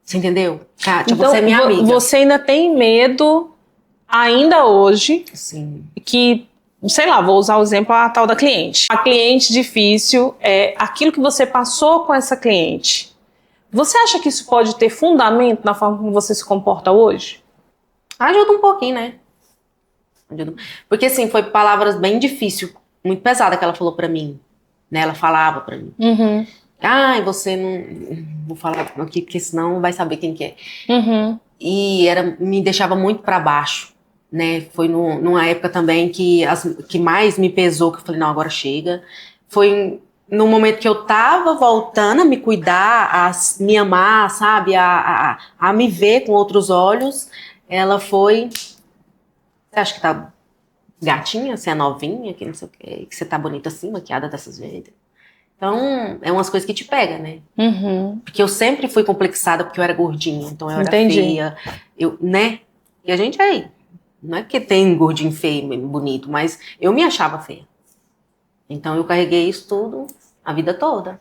Você entendeu? Kátia, Então, você é minha amiga. Você ainda tem medo, ainda hoje, Sim. que, sei lá, vou usar o exemplo a tal da cliente. A cliente difícil é aquilo que você passou com essa cliente. Você acha que isso pode ter fundamento na forma como você se comporta hoje? Ajuda um pouquinho, né? Ajuda. Porque, assim, foi palavras bem difíceis, muito pesadas que ela falou pra mim. Né? Ela falava pra mim. Uhum. Ai, você não... Vou falar aqui, porque senão vai saber quem que é. Uhum. E me deixava muito pra baixo, né? Foi numa época também que mais me pesou, que eu falei, não, agora chega. Foi no momento que eu tava voltando a me cuidar, a me amar, sabe? A me ver com outros olhos. Ela foi... Você acha que tá gatinha? Você é novinha? Que não sei o quê, que você tá bonita assim, maquiada dessas vezes. Então, é umas coisas que te pegam, né? Uhum. Porque eu sempre fui complexada porque eu era gordinha, então eu era Entendi. feia, né? E a gente aí, não é que tem gordinho feio, bonito, mas eu me achava feia. Então eu carreguei isso tudo a vida toda.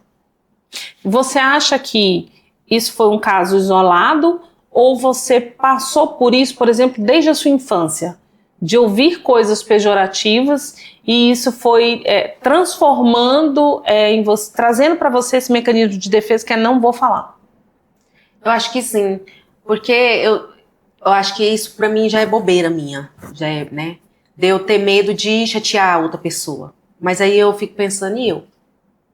Você acha que isso foi um caso isolado ou você passou por isso, por exemplo, desde a sua infância? De ouvir coisas pejorativas e isso foi transformando em você, trazendo para você esse mecanismo de defesa que é não vou falar? Eu acho que sim, porque eu acho que isso pra mim já é bobeira minha, já é, né? De eu ter medo de chatear outra pessoa. Mas aí eu fico pensando, e eu?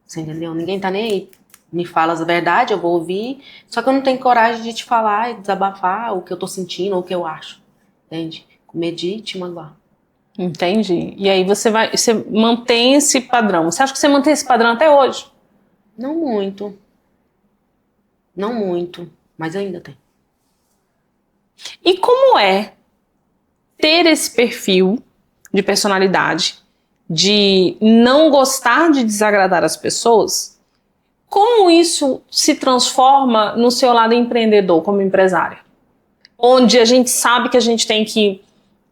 Você entendeu? Ninguém tá nem aí. Me fala a verdade, eu vou ouvir, só que eu não tenho coragem de te falar e desabafar o que eu tô sentindo ou o que eu acho, entende? Com medo de te magoar. Entendi. E aí você mantém esse padrão. Você acha que você mantém esse padrão até hoje? Não muito. Não muito, mas ainda tem. E como é ter esse perfil de personalidade, de não gostar de desagradar as pessoas? Como isso se transforma no seu lado empreendedor como empresária? Onde a gente sabe que a gente tem que,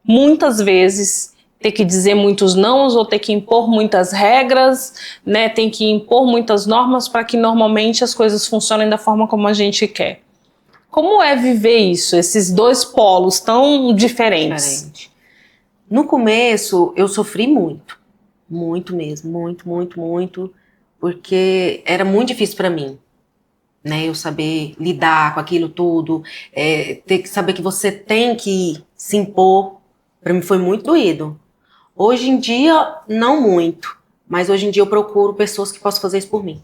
muitas vezes, ter que dizer muitos nãos ou ter que impor muitas regras, né? Tem que impor muitas normas para que normalmente as coisas funcionem da forma como a gente quer. Como é viver isso, esses dois polos tão diferentes? Diferente. No começo, eu sofri muito. Muito mesmo. Muito. Porque era muito difícil para mim. Né, eu saber lidar com aquilo tudo, ter que saber que você tem que se impor, para mim foi muito doído. Hoje em dia, não muito, mas hoje em dia eu procuro pessoas que possam fazer isso por mim.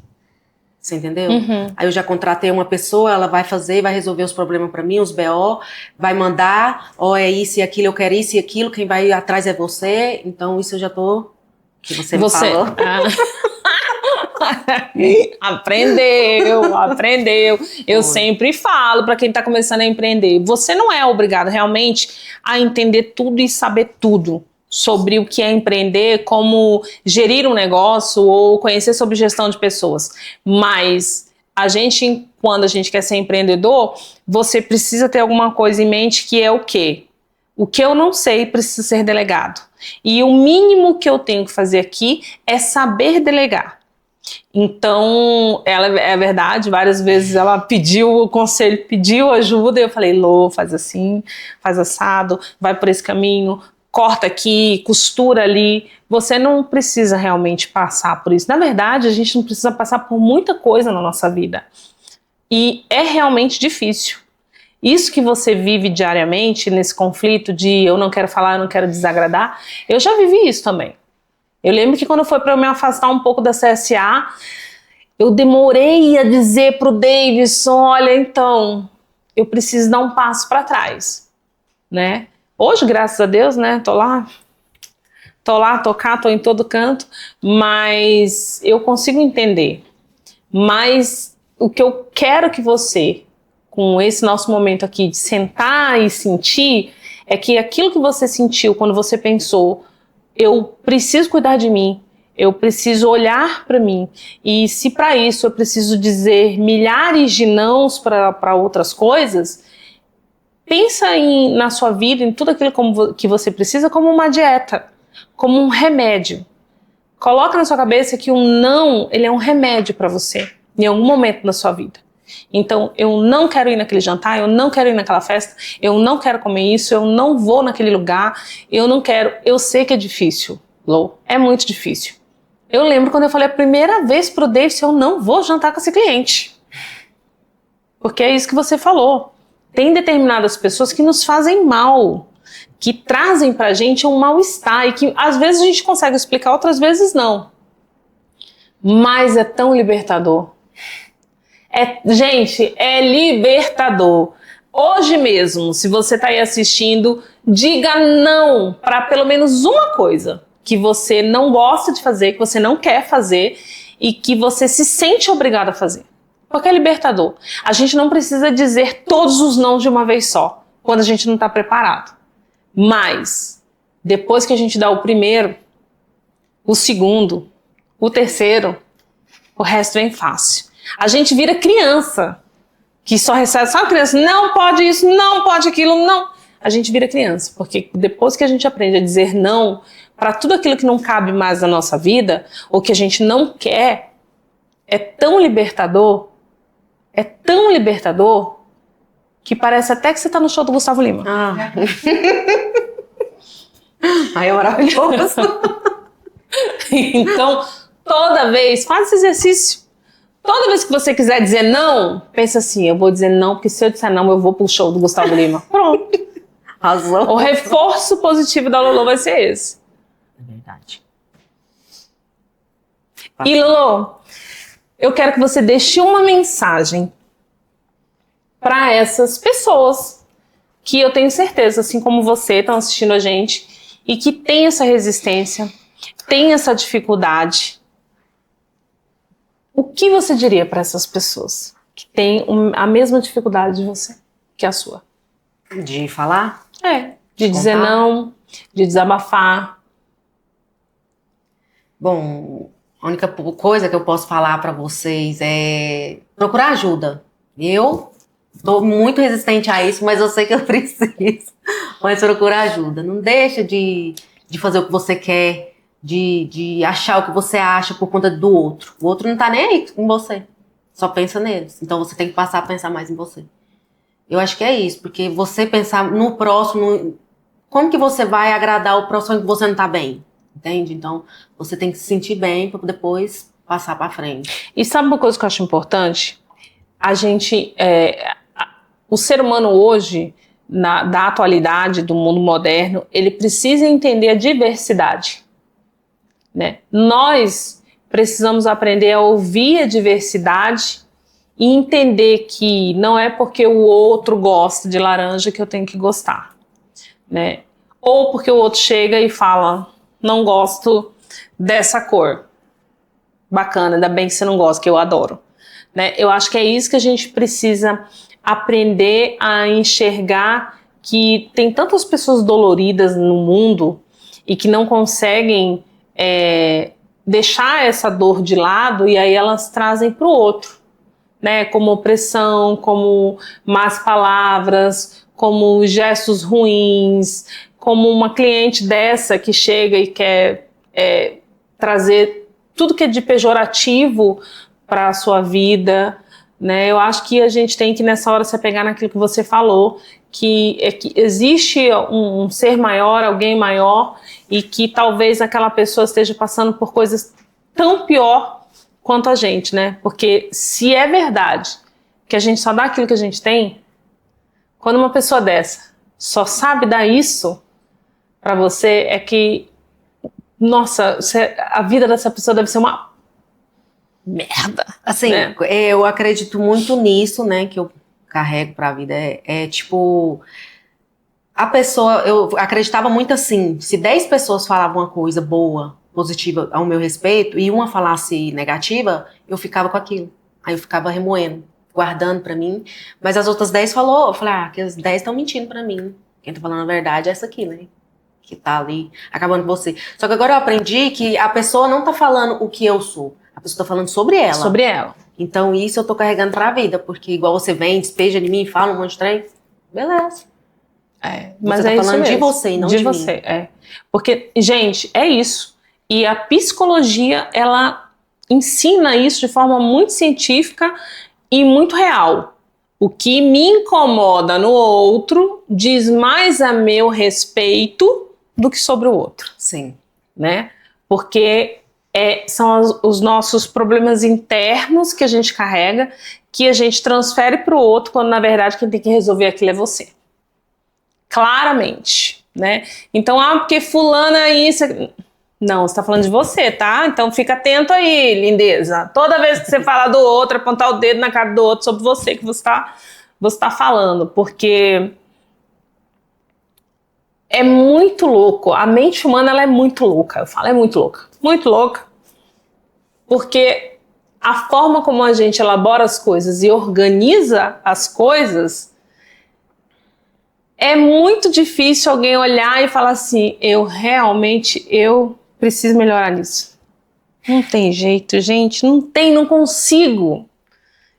Você entendeu? Uhum. Aí eu já contratei uma pessoa, ela vai fazer, vai resolver os problemas para mim, os BO, vai mandar, é isso e aquilo, eu quero isso e aquilo, quem vai atrás é você, então isso eu já tô, que você me falou. Aprendeu. Eu sempre falo para quem está começando a empreender, você não é obrigado realmente a entender tudo e saber tudo sobre o que é empreender, como gerir um negócio ou conhecer sobre gestão de pessoas. Mas quando a gente quer ser empreendedor, você precisa ter alguma coisa em mente que é o quê? O que eu não sei precisa ser delegado. E o mínimo que eu tenho que fazer aqui é saber delegar. Então, é verdade, várias vezes ela pediu o conselho, pediu ajuda, e eu falei, Lô, faz assim, faz assado, vai por esse caminho, corta aqui, costura ali. Você não precisa realmente passar por isso. Na verdade, a gente não precisa passar por muita coisa na nossa vida. E é realmente difícil. Isso que você vive diariamente, nesse conflito de eu não quero falar, eu não quero desagradar, eu já vivi isso também. Eu lembro que quando foi para eu me afastar um pouco da CSA, eu demorei a dizer pro Davidson, olha, então, eu preciso dar um passo para trás, né? Hoje, graças a Deus, né, tô lá, tô em todo canto, mas eu consigo entender. Mas o que eu quero que você, com esse nosso momento aqui de sentar e sentir, é que aquilo que você sentiu quando você pensou, eu preciso cuidar de mim, eu preciso olhar para mim, e se para isso eu preciso dizer milhares de nãos para outras coisas, pensa na sua vida, em tudo aquilo que você precisa como uma dieta, como um remédio. Coloca na sua cabeça que o não, ele é um remédio para você, em algum momento da sua vida. Então, eu não quero ir naquele jantar, eu não quero ir naquela festa, eu não quero comer isso, eu não vou naquele lugar, eu não quero. Eu sei que é difícil, Lô, é muito difícil. Eu lembro quando eu falei a primeira vez pro David, eu não vou jantar com esse cliente. Porque é isso que você falou. Tem determinadas pessoas que nos fazem mal, que trazem pra gente um mal-estar e que às vezes a gente consegue explicar, outras vezes não. Mas é tão libertador. Gente, é libertador. Hoje mesmo, se você está aí assistindo, diga não para pelo menos uma coisa que você não gosta de fazer, que você não quer fazer e que você se sente obrigado a fazer. Porque é libertador. A gente não precisa dizer todos os nãos de uma vez só, quando a gente não está preparado. Mas, depois que a gente dá o primeiro, o segundo, o terceiro, o resto vem fácil. A gente vira criança, que só recebe, sabe criança, não pode isso, não pode aquilo, não. A gente vira criança, porque depois que a gente aprende a dizer não para tudo aquilo que não cabe mais na nossa vida, ou que a gente não quer, é tão libertador, que parece até que você está no show do Gustavo Lima. Aí é maravilhoso. Então, toda vez, faz esse exercício. Toda vez que você quiser dizer não, pensa assim, eu vou dizer não, porque se eu disser não, eu vou pro show do Gustavo Lima. Pronto. Razão. O reforço positivo da Lolo vai ser esse. É verdade. E Lolo, eu quero que você deixe uma mensagem para essas pessoas que eu tenho certeza, assim como você, estão assistindo a gente e que tem essa resistência, tem essa dificuldade. O que você diria para essas pessoas que têm a mesma dificuldade de você, que a sua? De falar? De dizer não, de desabafar. Bom, a única coisa que eu posso falar para vocês é procurar ajuda. Eu tô muito resistente a isso, mas eu sei que eu preciso. Mas procurar ajuda. Não deixa de fazer o que você quer, de achar o que você acha por conta do outro. O outro não tá nem aí com você. Só pensa neles. Então você tem que passar a pensar mais em você. Eu acho que é isso, porque você pensar no próximo, como que você vai agradar o próximo que você não tá bem? Entende? Então, você tem que se sentir bem para depois passar para frente. E sabe uma coisa que eu acho importante? O ser humano hoje, da atualidade, do mundo moderno, ele precisa entender a diversidade, né? Nós precisamos aprender a ouvir a diversidade e entender que não é porque o outro gosta de laranja que eu tenho que gostar, né? Ou porque o outro chega e fala, não gosto dessa cor. Bacana, ainda bem que você não gosta, que eu adoro, né? Eu acho que é isso que a gente precisa aprender a enxergar, que tem tantas pessoas doloridas no mundo e que não conseguem deixar essa dor de lado, e aí elas trazem para o outro, né? Como opressão, como más palavras, como gestos ruins, como uma cliente dessa que chega e quer trazer tudo que é de pejorativo para a sua vida, né? Eu acho que a gente tem que nessa hora se apegar naquilo que você falou, que existe um ser maior, alguém maior, e que talvez aquela pessoa esteja passando por coisas tão pior quanto a gente, né? Porque se é verdade que a gente só dá aquilo que a gente tem, quando uma pessoa dessa só sabe dar isso para você, é que, nossa, a vida dessa pessoa deve ser uma merda. Assim, né? Eu acredito muito nisso, né, que eu carrego pra vida. Tipo, a pessoa, eu acreditava muito assim, se 10 pessoas falavam uma coisa boa, positiva ao meu respeito, e uma falasse negativa, eu ficava com aquilo. Aí eu ficava remoendo, guardando pra mim. Mas as outras 10 falou, eu falei, que as 10 estão mentindo pra mim. Quem tá falando a verdade é essa aqui, né? Que tá ali, acabando com você. Só que agora eu aprendi que a pessoa não tá falando o que eu sou. A pessoa tá falando sobre ela. Sobre ela. Então isso eu tô carregando pra vida, porque igual você vem, despeja de mim, fala um monte de trem, beleza. Mas você tá falando de você e não de você, mim. Porque, gente, é isso. E a psicologia, ela ensina isso de forma muito científica e muito real. O que me incomoda no outro diz mais a meu respeito do que sobre o outro. Sim. Né? Porque são os nossos problemas internos que a gente carrega, que a gente transfere para o outro, quando na verdade quem tem que resolver aquilo é você. Claramente, né? Então, porque fulana isso... Não, você tá falando de você, tá? Então fica atento aí, lindeza. Toda vez que você falar do outro, apontar o dedo na cara do outro sobre você que você tá falando, porque é muito louco. A mente humana, ela é muito louca. Eu falo, é muito louca. Muito louca. Porque a forma como a gente elabora as coisas e organiza as coisas, é muito difícil alguém olhar e falar assim, eu preciso melhorar nisso. Não tem jeito, gente. Não consigo.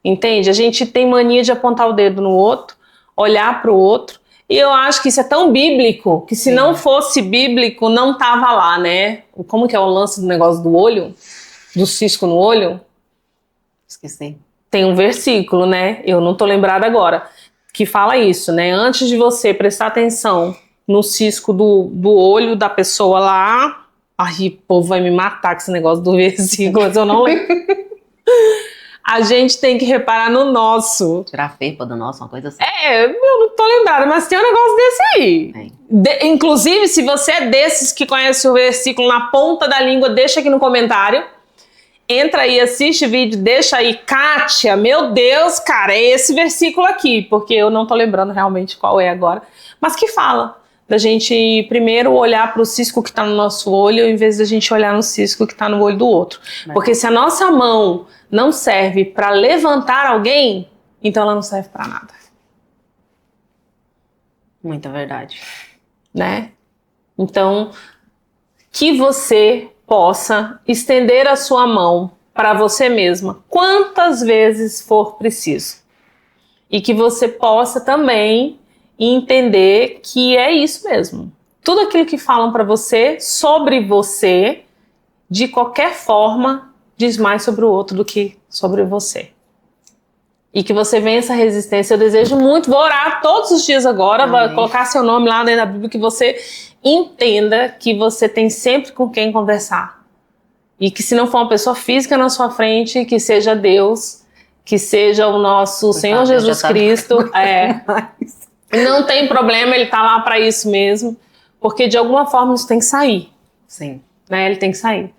Entende? A gente tem mania de apontar o dedo no outro, olhar para o outro. E eu acho que isso é tão bíblico, que se não fosse bíblico, não tava lá, né? Como que é o lance do negócio do olho? Do cisco no olho? Esqueci. Tem um versículo, né? Eu não tô lembrada agora, que fala isso, né? Antes de você prestar atenção no cisco do olho da pessoa lá... Ai, o povo vai me matar com esse negócio do versículo, mas eu não lembro. A gente tem que reparar no nosso. Tirar a ferpa do nosso, uma coisa assim. Eu não tô lembrada, mas tem um negócio desse aí. Inclusive, se você é desses que conhece o versículo na ponta da língua, deixa aqui no comentário. Entra aí, assiste o vídeo, deixa aí. Kátia, meu Deus, cara, é esse versículo aqui, porque eu não tô lembrando realmente qual é agora. Mas que fala da gente primeiro olhar para o cisco que está no nosso olho, em vez da gente olhar no cisco que está no olho do outro. Porque se a nossa mão não serve para levantar alguém, então ela não serve para nada. Muita verdade. Né? Então, que você possa estender a sua mão para você mesma quantas vezes for preciso. E que você possa também entender que é isso mesmo. Tudo aquilo que falam para você, sobre você, de qualquer forma, diz mais sobre o outro do que sobre você. e que você vença a resistência. Eu desejo muito, vou orar todos os dias agora, vou colocar seu nome lá dentro da Bíblia, que você entenda que você tem sempre com quem conversar. E que se não for uma pessoa física na sua frente, que seja Deus, que seja o nosso Senhor Jesus Cristo. Não tem problema, ele tá lá para isso mesmo, porque de alguma forma isso tem que sair. Sim. Né? Ele tem que sair.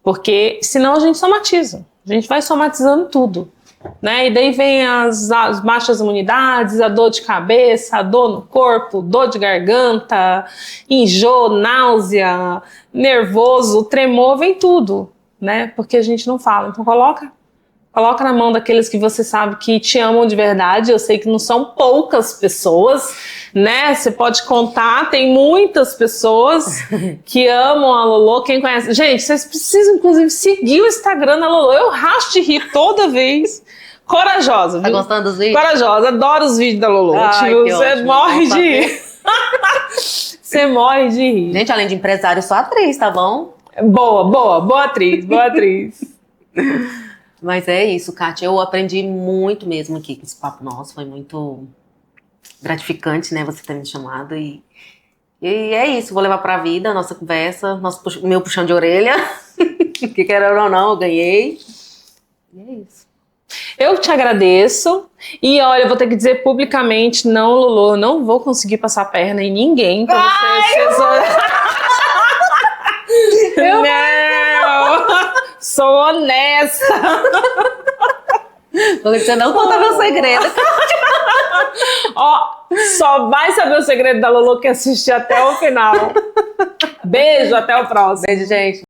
Porque senão a gente somatiza. A gente vai somatizando tudo. Né? E daí vem as baixas imunidades, a dor de cabeça, a dor no corpo, dor de garganta, enjoo, náusea, nervoso, tremor, vem tudo, né? Porque a gente não fala. Então coloca na mão daqueles que você sabe que te amam de verdade. Eu sei que não são poucas pessoas, né? Você pode contar, tem muitas pessoas que amam a Lolo. Quem conhece? Gente, vocês precisam, inclusive, seguir o Instagram da Lolo. Eu racho de rir toda vez. Corajosa. Tá gostando dos vídeos? Corajosa, adoro os vídeos da Lolo. Ai, tipo, você ótimo, morre de rir. Você morre de rir. Gente, além de empresário, eu sou atriz, tá bom? Boa atriz, boa atriz. Mas é isso, Kátia. Eu aprendi muito mesmo aqui com esse papo nosso. Foi muito gratificante, né? Você ter me chamado. E é isso. Vou levar pra vida a nossa conversa, meu puxão de orelha. Que quer ou não, eu ganhei. E é isso. Eu te agradeço. E olha, eu vou ter que dizer publicamente: não, Lolo, eu não vou conseguir passar a perna em ninguém pra você. Não! Sou honesta. Você não conta meu segredo. Ó, só vai saber o segredo da Lolo que assistir até o final. Beijo, até o próximo. Beijo, gente.